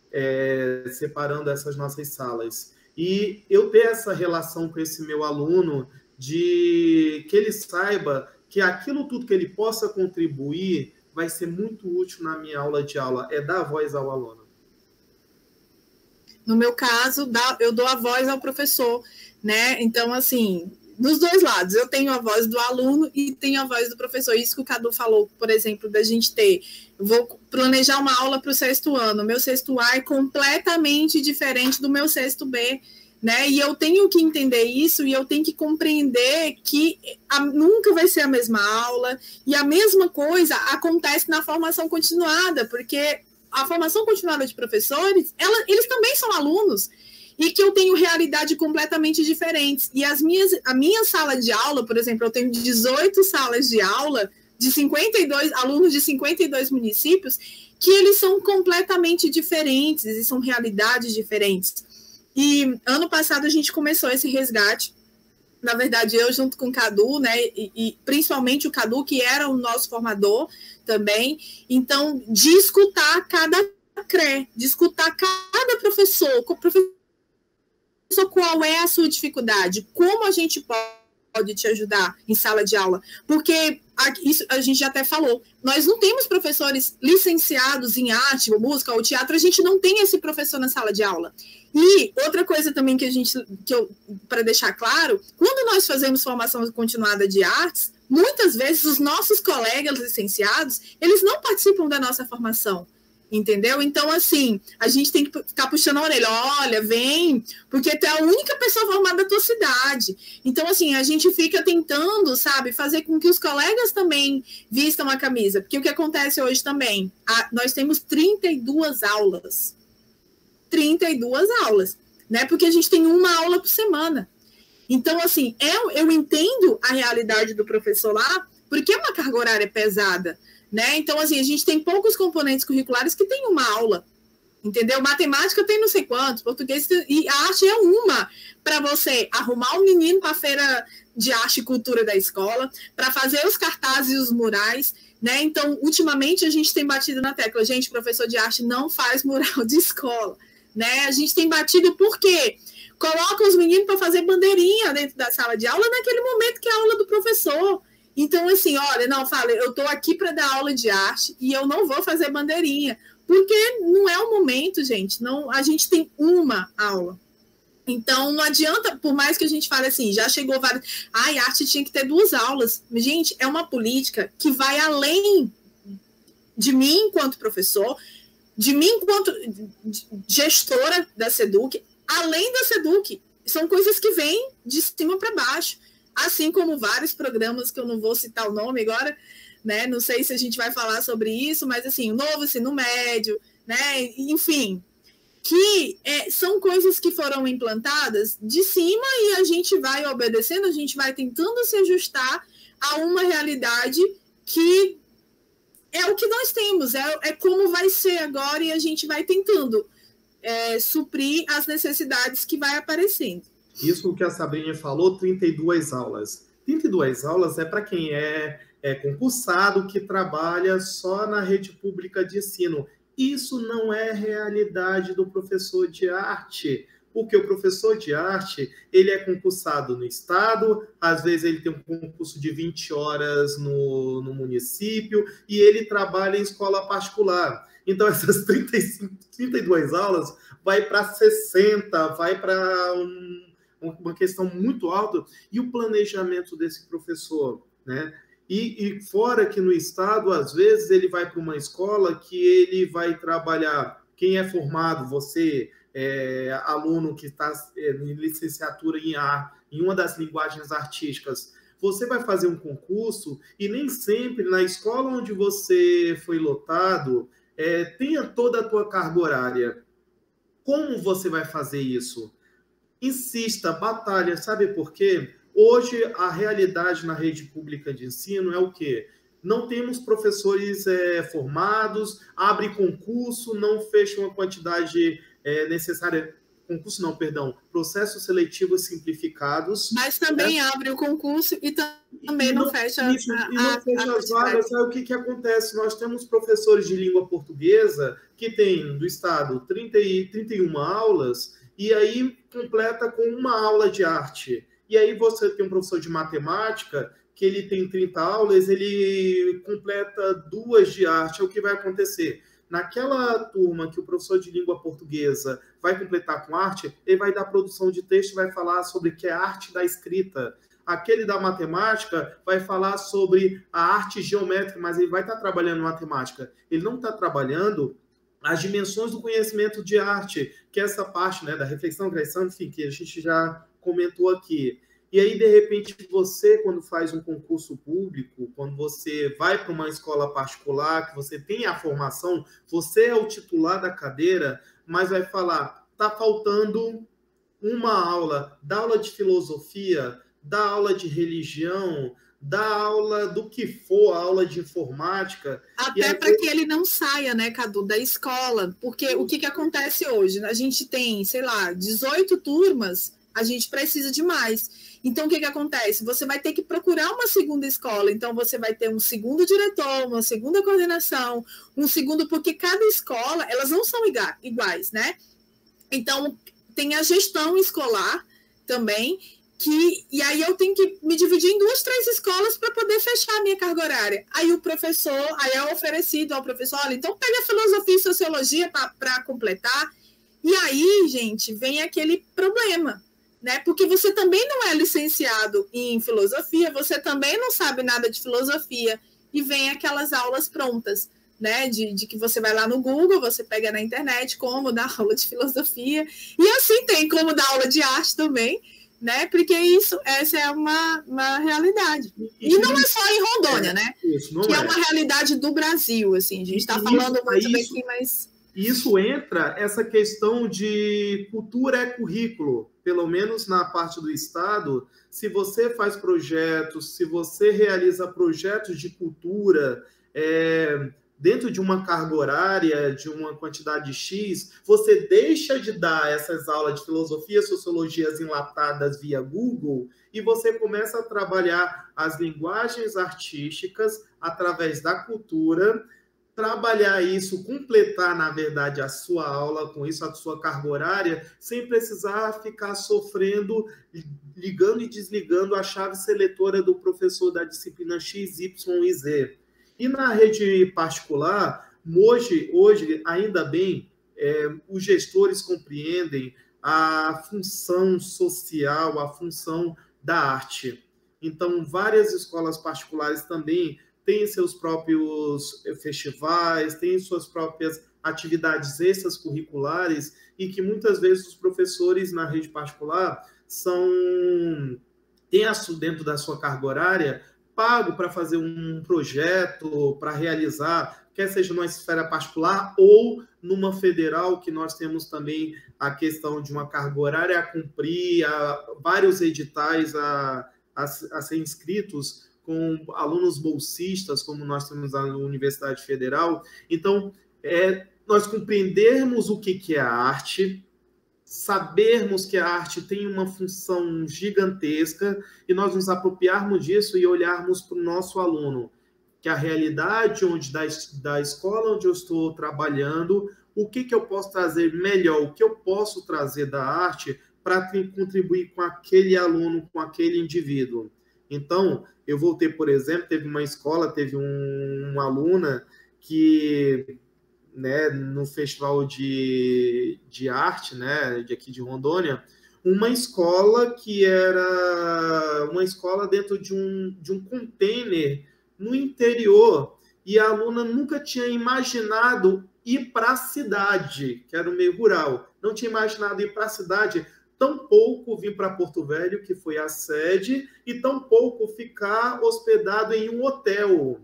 Speaker 2: separando essas nossas salas. E eu ter essa relação com esse meu aluno, de que ele saiba que aquilo tudo que ele possa contribuir vai ser muito útil na minha aula de aula, dar voz ao aluno.
Speaker 3: No meu caso, eu dou a voz ao professor, né? Então, assim, dos dois lados, eu tenho a voz do aluno e tenho a voz do professor. Isso que o Cadu falou, por exemplo, da gente ter... Eu vou planejar uma aula para o 6º ano. Meu 6º A é completamente diferente do meu 6º B, né? E eu tenho que entender isso e eu tenho que compreender que nunca vai ser a mesma aula. E a mesma coisa acontece na formação continuada, porque a formação continuada de professores, eles também são alunos, e que eu tenho realidade completamente diferentes. E a minha sala de aula, por exemplo, eu tenho 18 salas de aula de 52 alunos de 52 municípios, que eles são completamente diferentes, e são realidades diferentes. E ano passado a gente começou esse resgate, na verdade eu junto com o Cadu, né, e principalmente o Cadu, que era o nosso formador também, então de escutar cada CRE, de escutar cada professor, qual é a sua dificuldade, como a gente pode te ajudar em sala de aula, porque isso a gente já até falou, nós não temos professores licenciados em arte, ou música, ou teatro, a gente não tem esse professor na sala de aula. E outra coisa também para deixar claro, quando nós fazemos formação continuada de artes, muitas vezes os nossos colegas licenciados, eles não participam da nossa formação, entendeu? Então, assim, a gente tem que ficar puxando a orelha, olha, vem, porque tu é a única pessoa formada da tua cidade. Então, assim, a gente fica tentando, sabe, fazer com que os colegas também vistam a camisa, porque o que acontece hoje também, nós temos 32 aulas, né? Porque a gente tem uma aula por semana. Então, assim, eu entendo a realidade do professor lá, porque é uma carga horária pesada, né? Então, assim, a gente tem poucos componentes curriculares que tem uma aula, entendeu? Matemática tem não sei quantos, português e a arte é uma, para você arrumar o menino para a feira de arte e cultura da escola, para fazer os cartazes e os murais, né? Então, ultimamente, a gente tem batido na tecla, gente, professor de arte não faz mural de escola, né? A gente tem batido por quê? Coloca os meninos para fazer bandeirinha dentro da sala de aula naquele momento que é a aula do professor. Então, assim, olha, não, fala, eu estou aqui para dar aula de arte e eu não vou fazer bandeirinha, porque não é o momento, gente. Não, a gente tem uma aula. Então, não adianta, por mais que a gente fale assim, já chegou várias... a arte tinha que ter 2 aulas. Gente, é uma política que vai além de mim enquanto professor, de mim enquanto gestora da SEDUC, além da SEDUC. São coisas que vêm de cima para baixo, assim como vários programas que eu não vou citar o nome agora, né? Não sei se a gente vai falar sobre isso, mas assim, o novo ensino médio, né? Enfim, que são coisas que foram implantadas de cima e a gente vai obedecendo, a gente vai tentando se ajustar a uma realidade que é o que nós temos, é como vai ser agora e a gente vai tentando suprir as necessidades que vai aparecendo.
Speaker 2: Isso que a Sabrina falou, 32 aulas. 32 aulas é para quem é concursado, que trabalha só na rede pública de ensino. Isso não é realidade do professor de arte, porque o professor de arte, ele é concursado no estado, às vezes ele tem um concurso de 20 horas no município, e ele trabalha em escola particular. Então, essas 32 aulas vai para 60, vai para uma questão muito alta, e o planejamento desse professor, né? E fora que no estado, às vezes, ele vai para uma escola que ele vai trabalhar, quem é formado, você, aluno que está em licenciatura em uma das linguagens artísticas, você vai fazer um concurso e nem sempre na escola onde você foi lotado tenha toda a tua carga horária. Como você vai fazer isso? Insista, batalha, sabe por quê? Hoje, a realidade na rede pública de ensino é o quê? Não temos professores formados, abre concurso, não fecha uma quantidade necessária. Concurso não, perdão. Processos seletivos simplificados.
Speaker 3: Mas também abre o concurso e também não fecha
Speaker 2: as vagas. Aí o que acontece? Nós temos professores de língua portuguesa que tem do estado 31 aulas e aí completa com uma aula de arte. E aí você tem um professor de matemática que ele tem 30 aulas, ele completa 2 de arte. É o que vai acontecer. naquela turma que o professor de língua portuguesa vai completar com arte, ele vai dar produção de texto e vai falar sobre o que é a arte da escrita. Aquele da matemática vai falar sobre a arte geométrica, mas ele vai estar trabalhando matemática. Ele não está trabalhando as dimensões do conhecimento de arte, que é essa parte, né, da reflexão, criação, enfim, que a gente já comentou aqui. E aí, de repente, você, quando faz um concurso público, quando você vai para uma escola particular, que você tem a formação, você é o titular da cadeira, mas vai falar, está faltando uma aula, da aula de filosofia, da aula de religião, da aula do que for, aula de informática.
Speaker 3: Até para que ele não saia, né, Cadu, da escola. Porque o que acontece hoje? A gente tem, sei lá, 18 turmas, a gente precisa de mais. Então, o que acontece? Você vai ter que procurar uma segunda escola. Então, você vai ter um segundo diretor, uma segunda coordenação, um segundo... Porque cada escola, elas não são iguais, né? Então, tem a gestão escolar também, e aí eu tenho que me dividir em 2, 3 escolas para poder fechar a minha carga horária. Aí o professor, aí é oferecido ao professor, olha, então pega a filosofia e sociologia para completar. E aí, gente, vem aquele problema, né? Porque você também não é licenciado em filosofia, você também não sabe nada de filosofia, e vem aquelas aulas prontas, né? De que você vai lá no Google, você pega na internet como dar aula de filosofia, e assim tem como dar aula de arte também, né? Porque essa é uma realidade. E não é só em Rondônia, né? Que é uma realidade do Brasil, assim. A gente está falando muito daqui, mas...
Speaker 2: Isso entra essa questão de cultura é currículo, pelo menos na parte do Estado. Se você faz projetos, se você realiza projetos de cultura, dentro de uma carga horária, de uma quantidade X, você deixa de dar essas aulas de filosofia, sociologias enlatadas via Google e você começa a trabalhar as linguagens artísticas através da cultura, trabalhar isso, completar, na verdade, a sua aula, com isso, a sua carga horária, sem precisar ficar sofrendo, ligando e desligando a chave seletora do professor da disciplina X, Y e Z. E na rede particular, hoje ainda bem, os gestores compreendem a função social, a função da arte. Então, várias escolas particulares também têm seus próprios festivais, têm suas próprias atividades extracurriculares e que muitas vezes os professores na rede particular têm dentro da sua carga horária pago para fazer um projeto, para realizar, quer seja numa esfera particular ou numa federal, que nós temos também a questão de uma carga horária a cumprir, vários editais a ser inscritos com alunos bolsistas, como nós temos na Universidade Federal. Então, nós compreendermos o que é a arte, sabermos que a arte tem uma função gigantesca e nós nos apropriarmos disso e olharmos para o nosso aluno, que a realidade da escola onde eu estou trabalhando, o que eu posso trazer melhor, o que eu posso trazer da arte para contribuir com aquele aluno, com aquele indivíduo. Então, eu voltei, por exemplo, teve uma escola, teve uma aluna que... né, no festival de arte, né, aqui de Rondônia, uma escola que era uma escola dentro de um container no interior, e a aluna nunca tinha imaginado ir para a cidade, que era o meio rural, não tinha imaginado ir para a cidade, tampouco vir para Porto Velho, que foi a sede, e tampouco ficar hospedado em um hotel.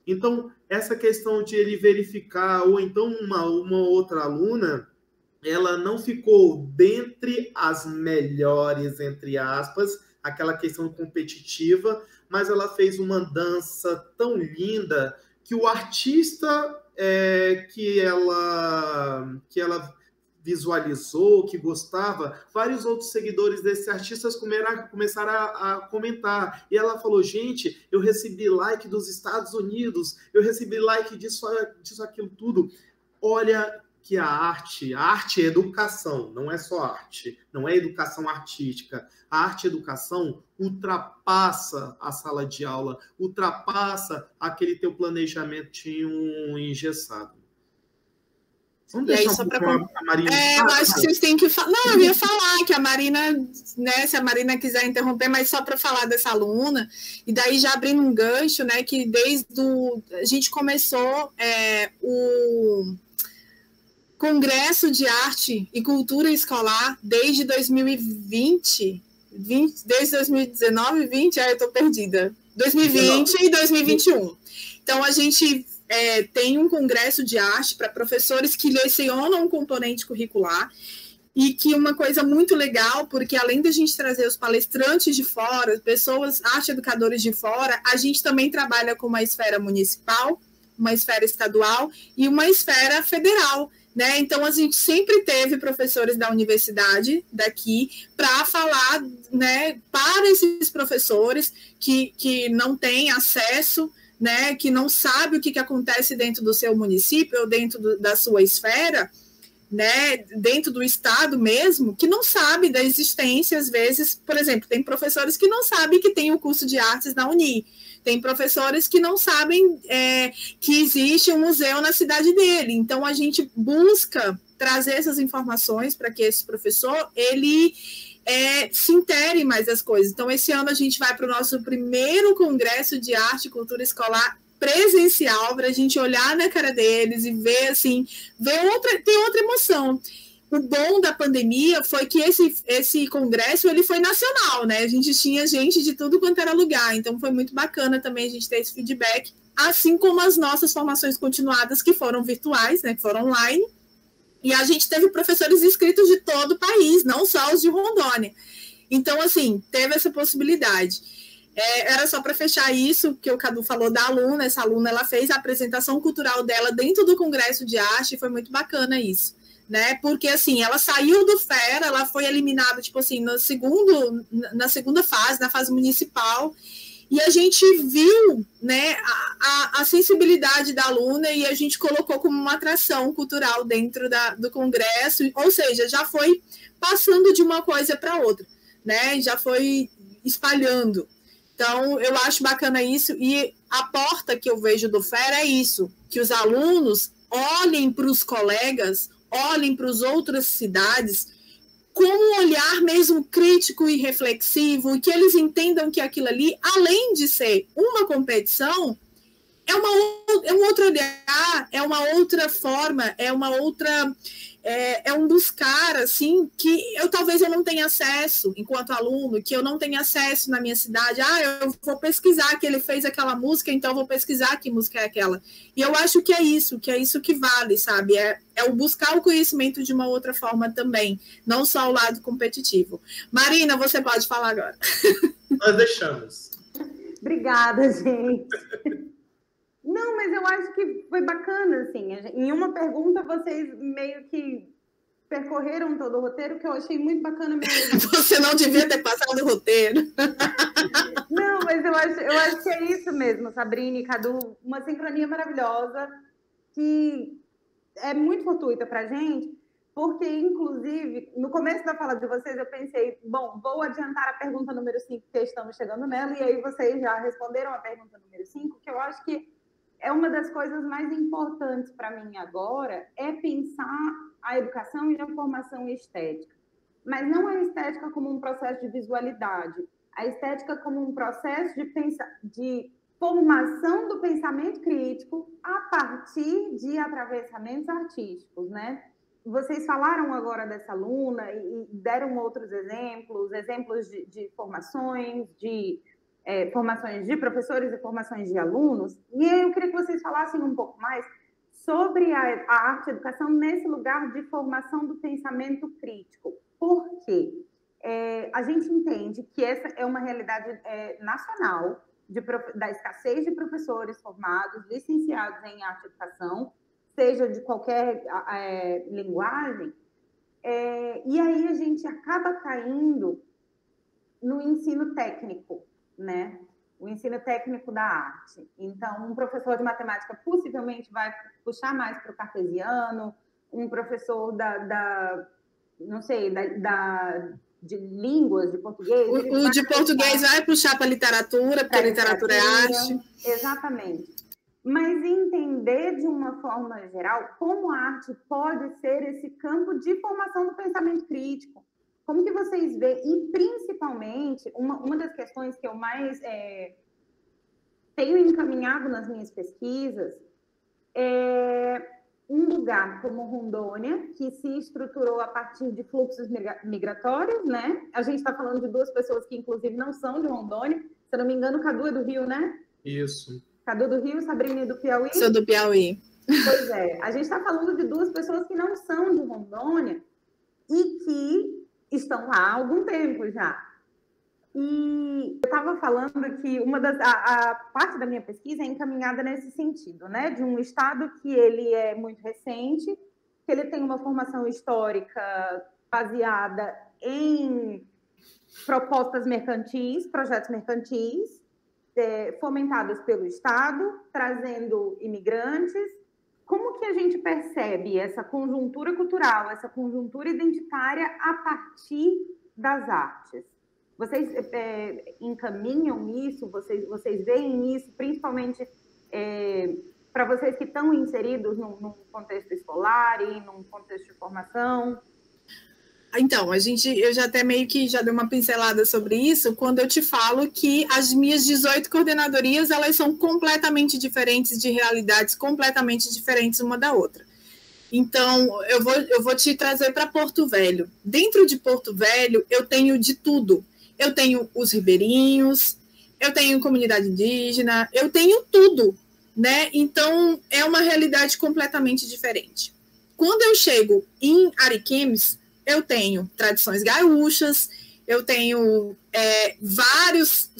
Speaker 2: Então, essa questão de ele verificar, ou então uma outra aluna, ela não ficou dentre as melhores, entre aspas, aquela questão competitiva, mas ela fez uma dança tão linda que o artista que ela visualizou, que gostava, vários outros seguidores desses artistas começaram a comentar. E ela falou, gente, eu recebi like dos Estados Unidos, eu recebi like disso, aquilo tudo. Olha que a arte é educação, não é só arte, não é educação artística. A arte e educação ultrapassa a sala de aula, ultrapassa aquele teu planejamento engessado. Vamos
Speaker 3: E aí,
Speaker 2: deixar
Speaker 3: só
Speaker 2: um
Speaker 3: para
Speaker 2: pouco a Marina.
Speaker 3: eu acho que vocês têm que falar. Não, eu ia falar que a Marina, né, se a Marina quiser interromper, mas só para falar dessa aluna, e daí já abrindo um gancho, né, que a gente começou o Congresso de Arte e Cultura Escolar desde 2020, desde 2019, 20, eu estou perdida, 2020 e 2021. Então, a gente tem um congresso de arte para professores que lecionam um componente curricular, e que uma coisa muito legal, porque além da gente trazer os palestrantes de fora, pessoas, arte educadores de fora, a gente também trabalha com uma esfera municipal, uma esfera estadual e uma esfera federal, né? Então, a gente sempre teve professores da universidade daqui para falar, né, para esses professores que não têm acesso, né, que não sabe o que acontece dentro do seu município ou dentro da sua esfera, né, dentro do estado mesmo, que não sabe da existência, às vezes, por exemplo, tem professores que não sabem que tem o curso de artes na Uni, tem professores que não sabem que existe um museu na cidade dele, então a gente busca trazer essas informações para que esse professor, ele se intere mais das coisas. Então, esse ano a gente vai para o nosso primeiro Congresso de Arte e Cultura Escolar presencial, para a gente olhar na cara deles e ver, assim, tem outra emoção. O bom da pandemia foi que esse congresso ele foi nacional, né? A gente tinha gente de tudo quanto era lugar, então foi muito bacana também a gente ter esse feedback, assim como as nossas formações continuadas que foram virtuais, né? Que foram online. E a gente teve professores inscritos de todo o país, não só os de Rondônia. Então, assim, teve essa possibilidade. Era só para fechar isso, que o Cadu falou da aluna. Essa aluna, ela fez a apresentação cultural dela dentro do Congresso de Arte, e foi muito bacana isso, né? Porque, assim, ela saiu do FERA, ela foi eliminada, tipo assim, na segunda fase, na fase municipal, e a gente viu, né, a sensibilidade da aluna, e a gente colocou como uma atração cultural dentro do congresso, ou seja, já foi passando de uma coisa para outra, né, já foi espalhando. Então, eu acho bacana isso, e a porta que eu vejo do FERA é isso, que os alunos olhem para os colegas, olhem para as outras cidades, com um olhar mesmo crítico e reflexivo, e que eles entendam que aquilo ali, além de ser uma competição, é um outro olhar, é uma outra forma, é um buscar, assim, que talvez eu não tenha acesso enquanto aluno, que eu não tenha acesso na minha cidade. Eu vou pesquisar que ele fez aquela música, então eu vou pesquisar que música é aquela. E eu acho que é isso que vale, sabe? É o buscar o conhecimento de uma outra forma também, não só o lado competitivo. Marina, você pode falar agora.
Speaker 2: Nós deixamos.
Speaker 1: Obrigada, gente. Não, mas eu acho que foi bacana, assim. Em uma pergunta, vocês meio que percorreram todo o roteiro, que eu achei muito bacana mesmo.
Speaker 3: Você não devia ter passado o roteiro.
Speaker 1: Não, mas eu acho que é isso mesmo, Sabrina e Cadu. Uma sincronia maravilhosa, que é muito fortuita para a gente, porque, inclusive, no começo da fala de vocês, eu pensei, bom, vou adiantar a pergunta número 5, porque estamos chegando nela, e aí vocês já responderam a pergunta número 5, que eu acho que é uma das coisas mais importantes para mim agora, é pensar a educação e a formação estética. Mas não a estética como um processo de visualidade, a estética como um processo de formação do pensamento crítico a partir de atravessamentos artísticos, né? Vocês falaram agora dessa aluna e deram outros exemplos de formações, formações de professores e formações de alunos, e eu queria que vocês falassem um pouco mais sobre a arte e educação nesse lugar de formação do pensamento crítico. Por quê? A gente entende que essa é uma realidade nacional da escassez de professores formados, licenciados em arte e educação, seja de qualquer linguagem, e aí a gente acaba caindo no ensino técnico, né? O ensino técnico da arte. Então, um professor de matemática possivelmente vai puxar mais para o cartesiano, um professor de línguas, de português.
Speaker 3: O de português vai puxar para literatura, porque literatura é arte.
Speaker 1: Exatamente. mas entender de uma forma geral como a arte pode ser esse campo de formação do pensamento crítico. Como que vocês veem? E, principalmente, uma das questões que eu mais tenho encaminhado nas minhas pesquisas é um lugar como Rondônia, que se estruturou a partir de fluxos migratórios, né? A gente está falando de duas pessoas que, inclusive, não são de Rondônia. Se eu não me engano, Cadu é do Rio, né?
Speaker 2: Isso.
Speaker 1: Cadu do Rio, Sabrina do Piauí?
Speaker 3: Sou do Piauí.
Speaker 1: Pois é. A gente está falando de duas pessoas que não são de Rondônia e que estão lá há algum tempo já. E eu estava falando que a parte da minha pesquisa é encaminhada nesse sentido, né? De um estado que ele é muito recente, que ele tem uma formação histórica baseada em propostas mercantis, projetos mercantis, fomentados pelo Estado, trazendo imigrantes. Como que a gente percebe essa conjuntura cultural, essa conjuntura identitária a partir das artes? Vocês encaminham isso? Vocês veem isso, principalmente para vocês que estão inseridos num contexto escolar e num contexto de formação?
Speaker 3: Então, eu já até meio que já dei uma pincelada sobre isso, quando eu te falo que as minhas 18 coordenadorias, elas são completamente diferentes, de realidades completamente diferentes uma da outra. Então, eu vou te trazer para Porto Velho. Dentro de Porto Velho, eu tenho de tudo. Eu tenho os ribeirinhos, eu tenho comunidade indígena, eu tenho tudo, né? Então, é uma realidade completamente diferente. Quando eu chego em Ariquemes, eu tenho tradições gaúchas, eu tenho vários,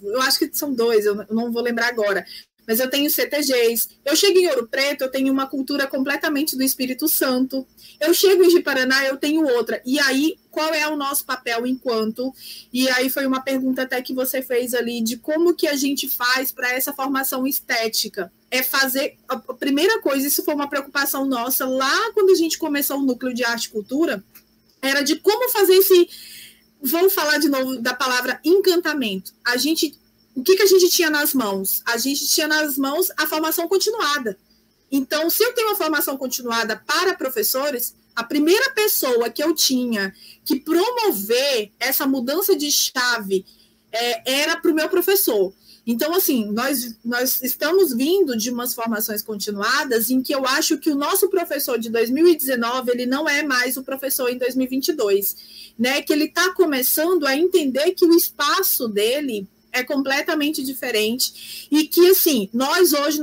Speaker 3: eu acho que são 2, eu não vou lembrar agora, mas eu tenho CTGs. Eu chego em Ouro Preto, eu tenho uma cultura completamente do Espírito Santo. Eu chego em Ji-Paraná, eu tenho outra. E aí, qual é o nosso papel enquanto? E aí foi uma pergunta até que você fez ali, de como que a gente faz para essa formação estética. É fazer, a primeira coisa, isso foi uma preocupação nossa, lá quando a gente começou o Núcleo de Arte e Cultura, era de como fazer esse, vamos falar de novo da palavra encantamento. O que a gente tinha nas mãos? A gente tinha nas mãos a formação continuada. Então, se eu tenho uma formação continuada para professores, a primeira pessoa que eu tinha que promover essa mudança de chave era para o meu professor. Então, assim, nós estamos vindo de umas formações continuadas em que eu acho que o nosso professor de 2019, ele não é mais o professor em 2022, né? Que ele está começando a entender que o espaço dele é completamente diferente e que, assim, hoje,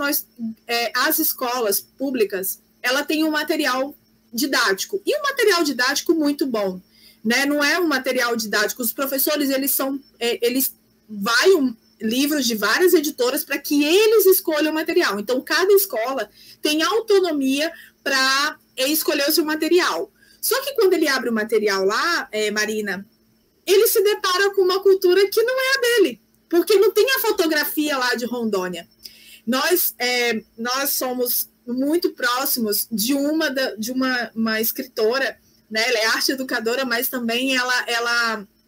Speaker 3: as escolas públicas, ela tem um material didático, e um material didático muito bom, né? Não é um material didático, os professores, eles vão livros de várias editoras para que eles escolham o material. Então, cada escola tem autonomia para escolher o seu material. Só que quando ele abre o material lá, Marina, ele se depara com uma cultura que não é a dele, porque não tem a fotografia lá de Rondônia. Nós somos muito próximos de uma escritora, né? Ela é arte educadora, mas também ela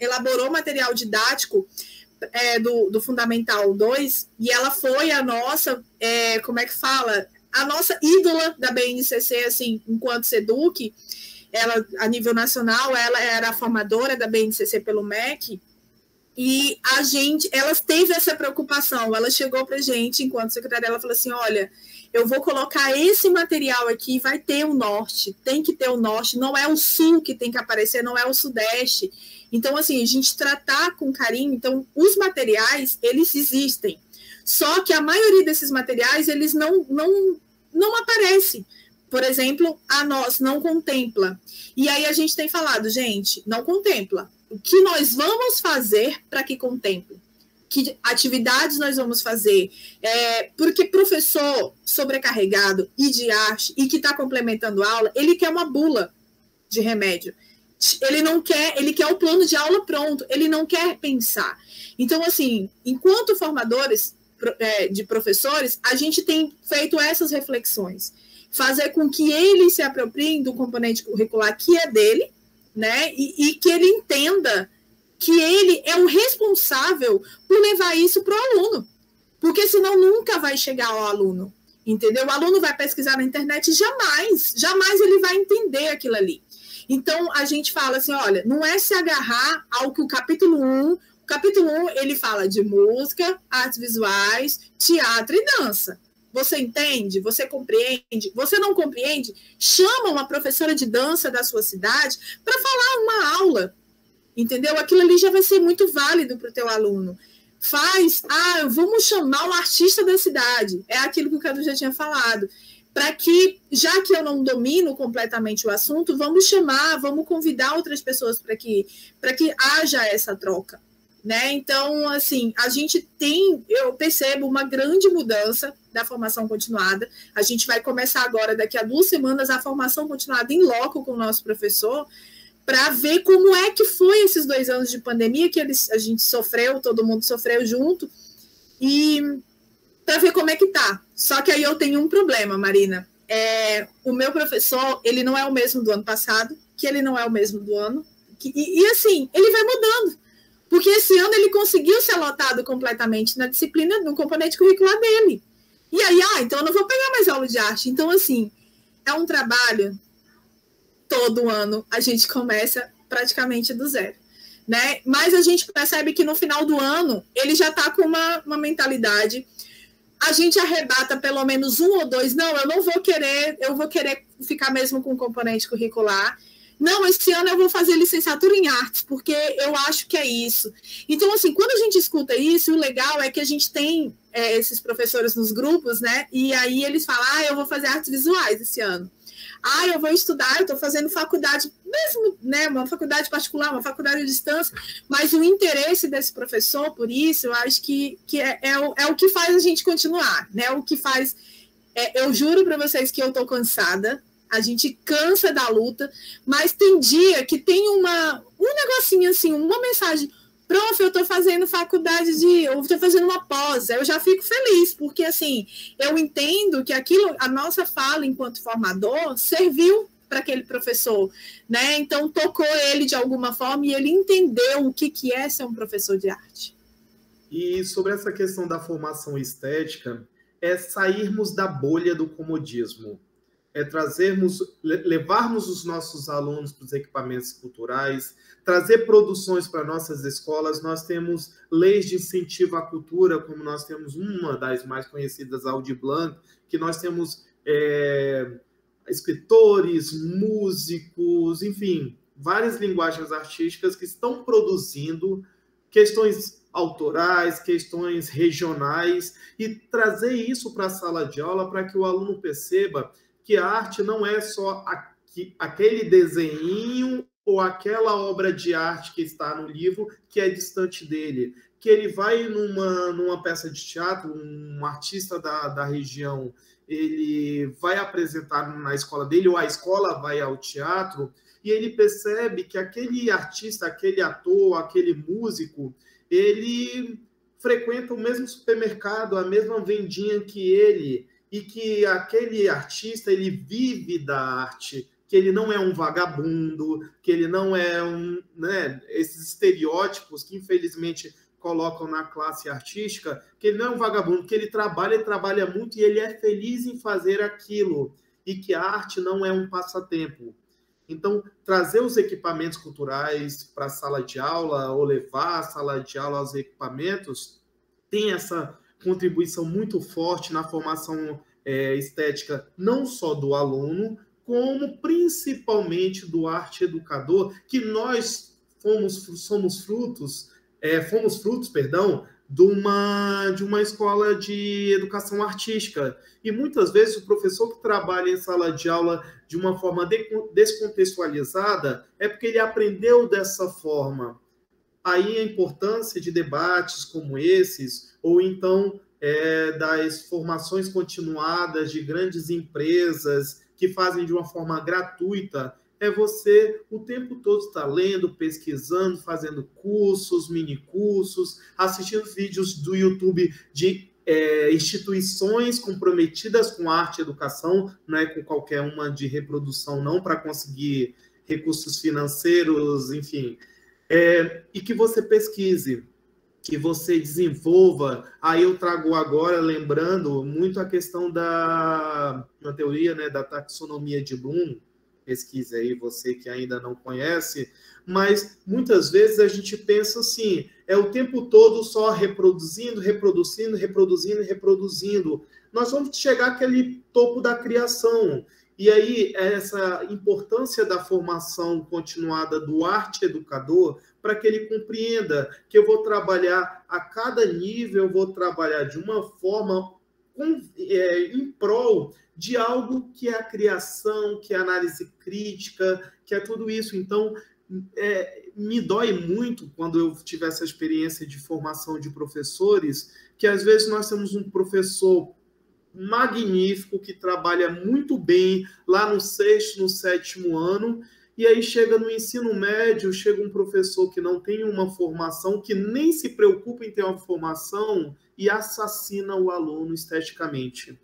Speaker 3: elaborou material didático do Fundamental 2, e ela foi a nossa, a nossa ídola da BNCC, assim, enquanto SEDUC. Ela, a nível nacional, ela era a formadora da BNCC pelo MEC, e ela teve essa preocupação. Ela chegou para a gente, enquanto secretária, ela falou assim, olha, eu vou colocar esse material aqui, vai ter o norte, tem que ter o norte, não é o sul que tem que aparecer, não é o sudeste. Então, assim, a gente tratar com carinho. Então, os materiais, eles existem. Só que a maioria desses materiais, eles não aparecem. Por exemplo, a nós não contempla. E aí a gente tem falado, gente, não contempla. O que nós vamos fazer para que contemple? Que atividades nós vamos fazer? Porque professor sobrecarregado e de arte e que está complementando a aula, ele quer uma bula de remédio. Ele quer o plano de aula pronto, ele não quer pensar. Então, assim, enquanto formadores de professores, a gente tem feito essas reflexões. Fazer com que ele se aproprie do componente curricular que é dele, né? E que ele entenda que ele é o responsável por levar isso para o aluno. porque senão nunca vai chegar ao aluno, entendeu? O aluno vai pesquisar na internet e jamais ele vai entender aquilo ali. Então, a gente fala assim, olha, não é se agarrar ao que o capítulo 1 ele fala de música, artes visuais, teatro e dança. Você entende? Você compreende? Você não compreende? Chama uma professora de dança da sua cidade para falar uma aula, entendeu? Aquilo ali já vai ser muito válido para o teu aluno. Vamos chamar um artista da cidade. É aquilo que o Cadu já tinha falado. Para que, já que eu não domino completamente o assunto, vamos convidar outras pessoas para que haja essa troca, né? Então, assim, eu percebo uma grande mudança da formação continuada. A gente vai começar agora, daqui a 2 semanas, a formação continuada em loco com o nosso professor, para ver como é que foi esses 2 anos de pandemia que a gente sofreu, todo mundo sofreu junto, e para ver como é que tá. Só que aí eu tenho um problema, Marina. O meu professor, ele não é o mesmo do ano passado, que ele não é o mesmo do ano, e assim, ele vai mudando. Porque esse ano ele conseguiu ser lotado completamente na disciplina, no componente curricular dele. E aí, então eu não vou pegar mais aula de arte. Então, assim, é um trabalho, todo ano a gente começa praticamente do zero, né? Mas a gente percebe que no final do ano ele já está com uma mentalidade. A gente arrebata pelo menos 1 ou 2. Não, eu vou querer ficar mesmo com o componente curricular. Não, esse ano eu vou fazer licenciatura em artes, porque eu acho que é isso. Então, assim, quando a gente escuta isso, o legal é que a gente tem esses professores nos grupos, né? E aí eles falam, eu vou fazer artes visuais esse ano. Eu vou estudar, eu estou fazendo faculdade, mesmo, né? Uma faculdade particular, uma faculdade à distância, mas o interesse desse professor, por isso, eu acho que é o que faz a gente continuar, né? O que faz... eu juro para vocês que eu estou cansada, a gente cansa da luta, mas tem dia que tem um negocinho assim, uma mensagem, prof, eu estou fazendo eu estou fazendo uma pós, eu já fico feliz, porque assim, eu entendo que a nossa fala enquanto formador serviu para aquele professor, né? Então tocou ele de alguma forma e ele entendeu o que é ser um professor de arte.
Speaker 2: E sobre essa questão da formação estética, é sairmos da bolha do comodismo. Levarmos os nossos alunos para os equipamentos culturais, trazer produções para nossas escolas. Nós temos leis de incentivo à cultura, como nós temos uma das mais conhecidas, a Aldir Blanc, que nós temos escritores, músicos, enfim, várias linguagens artísticas que estão produzindo questões autorais, questões regionais, e trazer isso para a sala de aula para que o aluno perceba que a arte não é só aquele desenho ou aquela obra de arte que está no livro que é distante dele. Que ele vai numa peça de teatro, um artista da região, ele vai apresentar na escola dele, ou a escola vai ao teatro, e ele percebe que aquele artista, aquele ator, aquele músico, ele frequenta o mesmo supermercado, a mesma vendinha que ele, e que aquele artista, ele vive da arte, que ele não é um vagabundo, que ele não é esses estereótipos que, infelizmente, colocam na classe artística, que ele não é um vagabundo, que ele trabalha muito e ele é feliz em fazer aquilo, e que a arte não é um passatempo. Então, trazer os equipamentos culturais para a sala de aula, ou levar a sala de aula aos equipamentos, tem essa contribuição muito forte na formação estética, não só do aluno, como principalmente do arte educador, que nós fomos frutos de uma escola de educação artística. E muitas vezes o professor que trabalha em sala de aula de uma forma descontextualizada é porque ele aprendeu dessa forma. Aí a importância de debates como esses, ou então das formações continuadas de grandes empresas que fazem de uma forma gratuita, é você o tempo todo estar lendo, pesquisando, fazendo cursos, minicursos, assistindo vídeos do YouTube de instituições comprometidas com arte e educação, não é com qualquer uma de reprodução, não, para conseguir recursos financeiros, enfim. E que você pesquise. que você desenvolva. Aí eu trago agora, lembrando muito a questão da uma teoria, né, da taxonomia de Bloom. Pesquisa aí, você que ainda não conhece, mas muitas vezes a gente pensa assim, é o tempo todo só reproduzindo, reproduzindo, reproduzindo, reproduzindo. Nós vamos chegar àquele topo da criação. E aí, essa importância da formação continuada do arte-educador, para que ele compreenda que eu vou trabalhar a cada nível, eu vou trabalhar de uma forma em prol de algo que é a criação, que é a análise crítica, que é tudo isso. Então, me dói muito quando eu tive essa experiência de formação de professores, que às vezes nós temos um professor magnífico, que trabalha muito bem lá no 6º, no 7º ano, e aí chega no ensino médio, chega um professor que não tem uma formação, que nem se preocupa em ter uma formação e assassina o aluno esteticamente.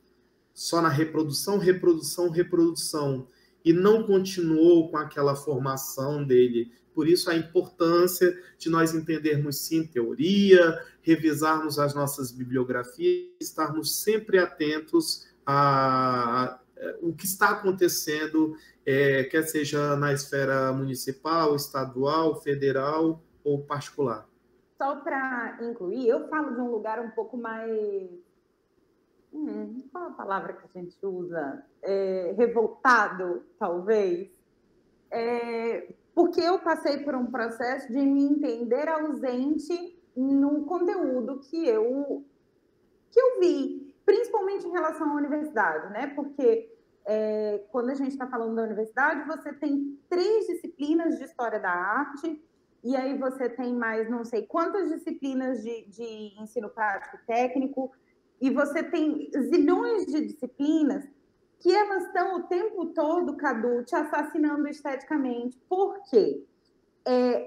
Speaker 2: Só na reprodução, reprodução, reprodução. E não continuou com aquela formação dele. Por isso a importância de nós entendermos sim teoria, revisarmos as nossas bibliografias, estarmos sempre atentos a o que está acontecendo, quer seja na esfera municipal, estadual, federal ou particular.
Speaker 1: Só para incluir, eu falo de um lugar um pouco mais... qual a palavra que a gente usa? Revoltado, talvez. Porque eu passei por um processo de me entender ausente no conteúdo que eu vi, principalmente em relação à universidade, né? Porque quando a gente está falando da universidade, você tem 3 disciplinas de história da arte, e aí você tem mais não sei quantas disciplinas de ensino prático e técnico, e você tem zilhões de disciplinas que elas estão o tempo todo, Cadu, te assassinando esteticamente. Por quê?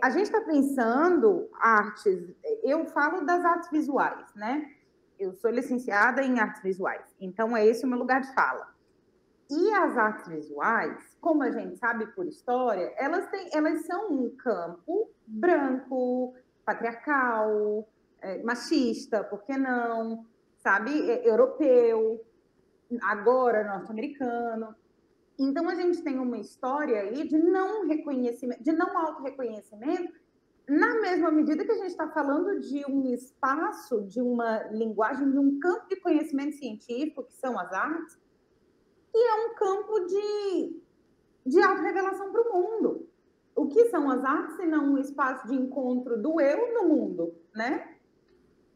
Speaker 1: A gente está pensando artes... Eu falo das artes visuais, né? Eu sou licenciada em artes visuais, então é esse o meu lugar de fala. E as artes visuais, como a gente sabe por história, elas são um campo branco, patriarcal, machista, por que não? Sabe? Europeu, agora norte-americano. Então, a gente tem uma história aí de não reconhecimento, de não autorreconhecimento, na mesma medida que a gente está falando de um espaço, de uma linguagem, de um campo de conhecimento científico, que são as artes, que é um campo de autorrevelação para o mundo. O que são as artes, se não um espaço de encontro do eu no mundo, né?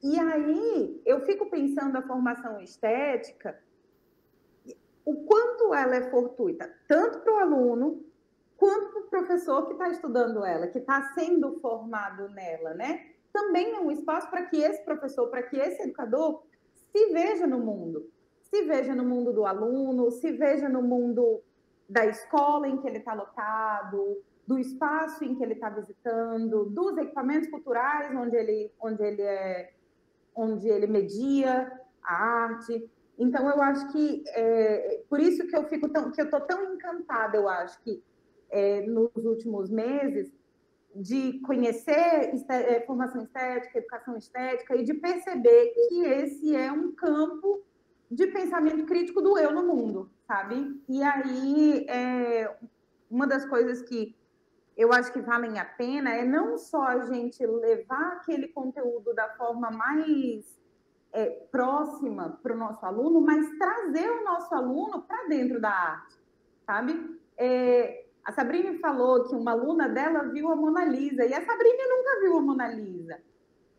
Speaker 1: E aí, eu fico pensando a formação estética, o quanto ela é fortuita, tanto para o aluno, quanto para o professor que está estudando ela, que está sendo formado nela, né? Também é um espaço para que esse professor, para que esse educador se veja no mundo. Se veja no mundo do aluno, se veja no mundo da escola em que ele está alocado, do espaço em que ele está visitando, dos equipamentos culturais onde ele media a arte. Então, eu acho que por isso que eu estou tão encantada, eu acho que nos últimos meses, de conhecer formação estética, educação estética, e de perceber que esse é um campo de pensamento crítico do eu no mundo, sabe? E aí, uma das coisas que eu acho que valem a pena é não só a gente levar aquele conteúdo da forma mais próxima para o nosso aluno, mas trazer o nosso aluno para dentro da arte, sabe? A Sabrina falou que uma aluna dela viu a Mona Lisa, e a Sabrina nunca viu a Mona Lisa.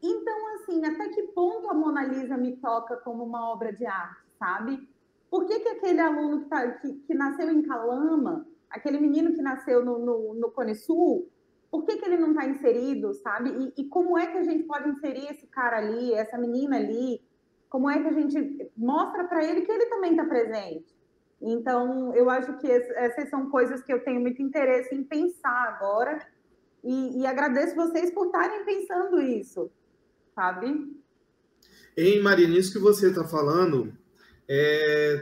Speaker 1: Então, assim, até que ponto a Mona Lisa me toca como uma obra de arte, sabe? Por que aquele aluno que nasceu em Calama, aquele menino que nasceu no Cone Sul, por que ele não está inserido, sabe? E como é que a gente pode inserir esse cara ali, essa menina ali? Como é que a gente mostra para ele que ele também está presente? Então, eu acho que essas são coisas que eu tenho muito interesse em pensar agora, e agradeço vocês por estarem pensando isso, sabe?
Speaker 2: Marina, isso que você está falando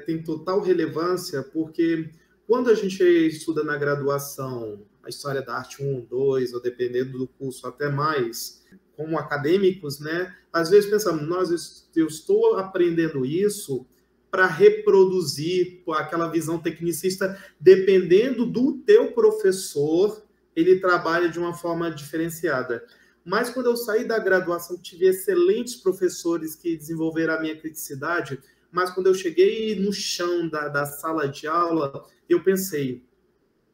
Speaker 2: tem total relevância, porque quando a gente estuda na graduação a história da arte 1, 2, ou dependendo do curso até mais, como acadêmicos, né, às vezes pensamos, eu estou aprendendo isso para reproduzir aquela visão tecnicista, dependendo do teu professor, ele trabalha de uma forma diferenciada. Mas quando eu saí da graduação, tive excelentes professores que desenvolveram a minha criticidade, mas quando eu cheguei no chão da sala de aula, eu pensei,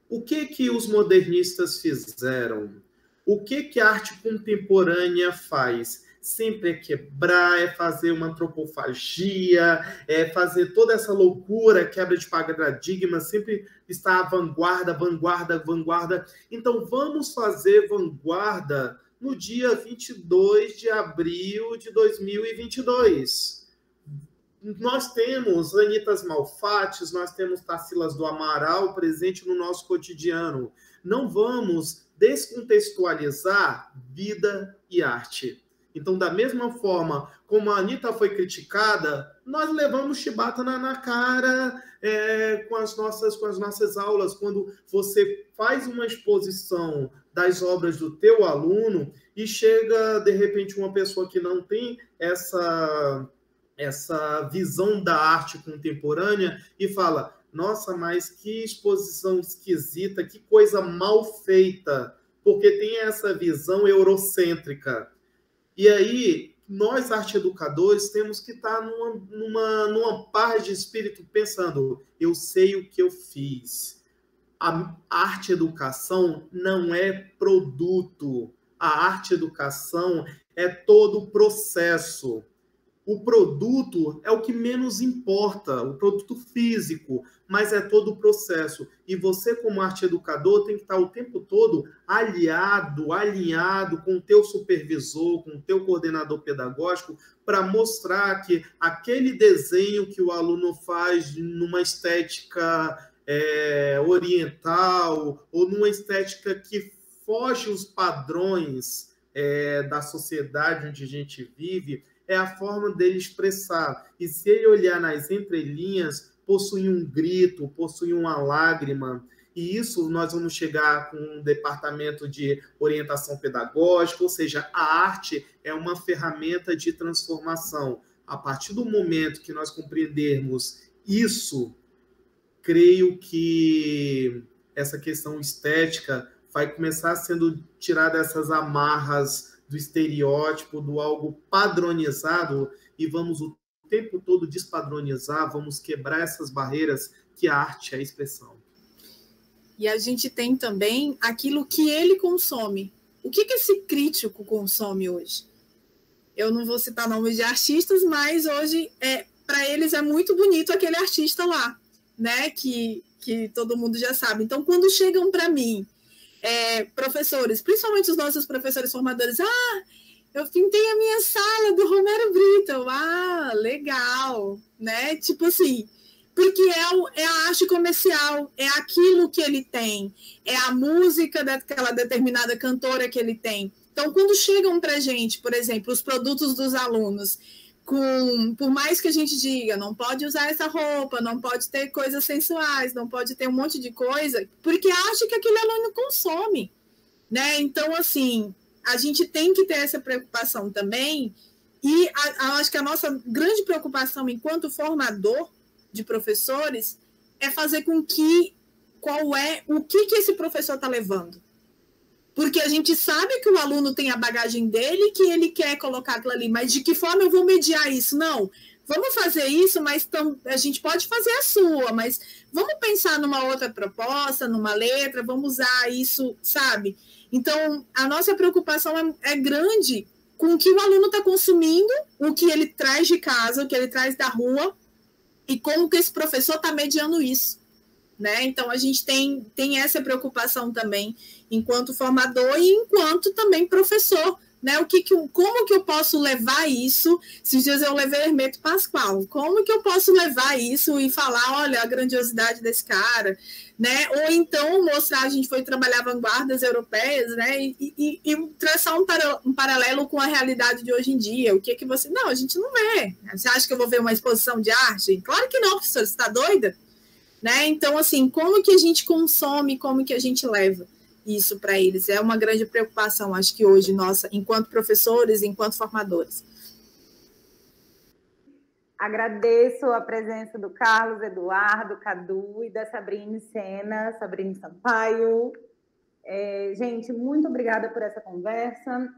Speaker 2: o que os modernistas fizeram? O que a arte contemporânea faz? Sempre é quebrar, é fazer uma antropofagia, é fazer toda essa loucura, quebra de paradigma, sempre está à vanguarda, vanguarda, vanguarda. Então, vamos fazer vanguarda no dia 22 de abril de 2022. Nós temos Anitas Malfates, nós temos Tarsila do Amaral presente no nosso cotidiano. Não vamos descontextualizar vida e arte. Então, da mesma forma como a Anitta foi criticada, nós levamos chibata na cara com as nossas aulas. Quando você faz uma exposição das obras do teu aluno e chega, de repente, uma pessoa que não tem essa visão da arte contemporânea e fala, nossa, mas que exposição esquisita, que coisa mal feita, porque tem essa visão eurocêntrica. E aí, nós, arte-educadores, temos que estar numa paz de espírito pensando, eu sei o que eu fiz. A arte-educação não é produto. A arte-educação é todo o processo. O produto é o que menos importa, o produto físico, mas é todo o processo. E você, como arte-educador, tem que estar o tempo todo alinhado com o teu supervisor, com o teu coordenador pedagógico, para mostrar que aquele desenho que o aluno faz numa estética oriental ou numa estética que foge os padrões da sociedade onde a gente vive, é a forma dele expressar. E se ele olhar nas entrelinhas, possui um grito, possui uma lágrima. E isso nós vamos chegar com um departamento de orientação pedagógica, ou seja, a arte é uma ferramenta de transformação. A partir do momento que nós compreendermos isso, creio que essa questão estética vai começar sendo tirada dessas amarras do estereótipo, do algo padronizado, e vamos o tempo todo despadronizar, vamos quebrar essas barreiras que a arte é a expressão.
Speaker 3: E a gente tem também aquilo que ele consome. O que esse crítico consome hoje? Eu não vou citar nomes de artistas, mas hoje, para eles, é muito bonito aquele artista lá, né? Que todo mundo já sabe. Então, quando chegam para mim, professores, principalmente os nossos professores formadores, eu pintei a minha sala do Romero Brito, legal, né? Tipo assim, porque é a arte comercial, é aquilo que ele tem, é a música daquela determinada cantora que ele tem. Então, quando chegam para a gente, por exemplo, os produtos dos alunos, por mais que a gente diga, não pode usar essa roupa, não pode ter coisas sensuais, não pode ter um monte de coisa, porque acha que aquele aluno consome, né? Então, assim, a gente tem que ter essa preocupação também, e acho que a nossa grande preocupação enquanto formador de professores é fazer com que, o que esse professor está levando. Porque a gente sabe que o aluno tem a bagagem dele, que ele quer colocar aquilo ali, mas de que forma eu vou mediar isso? Não, vamos fazer isso, mas a gente pode fazer a sua, mas vamos pensar numa outra proposta, numa letra, vamos usar isso, sabe? Então, a nossa preocupação é grande com o que o aluno está consumindo, o que ele traz de casa, o que ele traz da rua, e como que esse professor está mediando isso, né? Então, a gente tem essa preocupação também, enquanto formador e enquanto também professor, né? Como que eu posso levar isso? Esses dias eu levei Hermeto Pascoal. Como que eu posso levar isso e falar, olha, a grandiosidade desse cara, né? Ou então mostrar, a gente foi trabalhar vanguardas europeias, né? E traçar um paralelo com a realidade de hoje em dia. O que você... Não, a gente não vê. Você acha que eu vou ver uma exposição de arte? Claro que não, professor, você está doida? Né? Então, assim, como que a gente consome, como que a gente leva? isso para eles. É uma grande preocupação, acho que hoje, nossa, enquanto professores, enquanto formadores.
Speaker 1: Agradeço a presença do Carlos Eduardo, Cadu e da Sabrine Sena, Sabrine Sampaio. Gente, muito obrigada por essa conversa.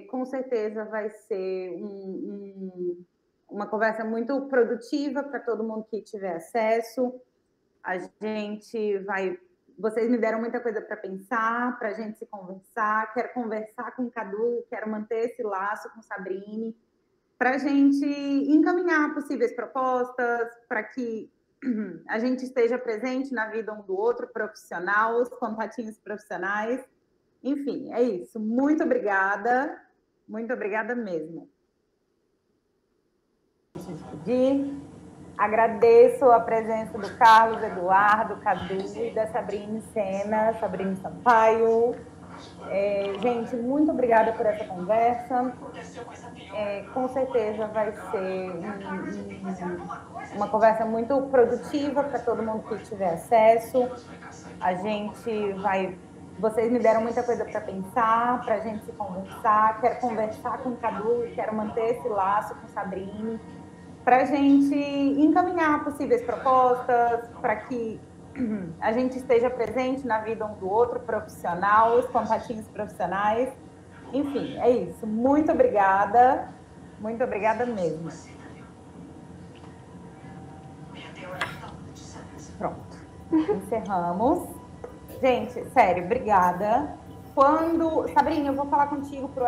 Speaker 1: Com certeza vai ser uma conversa muito produtiva para todo mundo que tiver acesso. A gente vai... Vocês me deram muita coisa para pensar, para a gente se conversar. Quero conversar com o Cadu, quero manter esse laço com Sabrine, para a gente encaminhar possíveis propostas, para que a gente esteja presente na vida um do outro, profissional, os contatinhos profissionais. Enfim, é isso. Muito obrigada mesmo. Antes de despedir, agradeço a presença do Carlos Eduardo, Cadu e da Sabrine Sena, Sabrine Sampaio. Gente, muito obrigada por essa conversa. Com certeza vai ser uma conversa muito produtiva para todo mundo que tiver acesso. A gente vai... Vocês me deram muita coisa para pensar, para a gente se conversar. Quero conversar com o Cadu, quero manter esse laço com Sabrine, para a gente encaminhar possíveis propostas, para que a gente esteja presente na vida um do outro, profissional, os contatinhos profissionais. Enfim, é isso. Muito obrigada mesmo. Pronto. Encerramos. Gente, sério, obrigada. Sabrina, eu vou falar contigo pro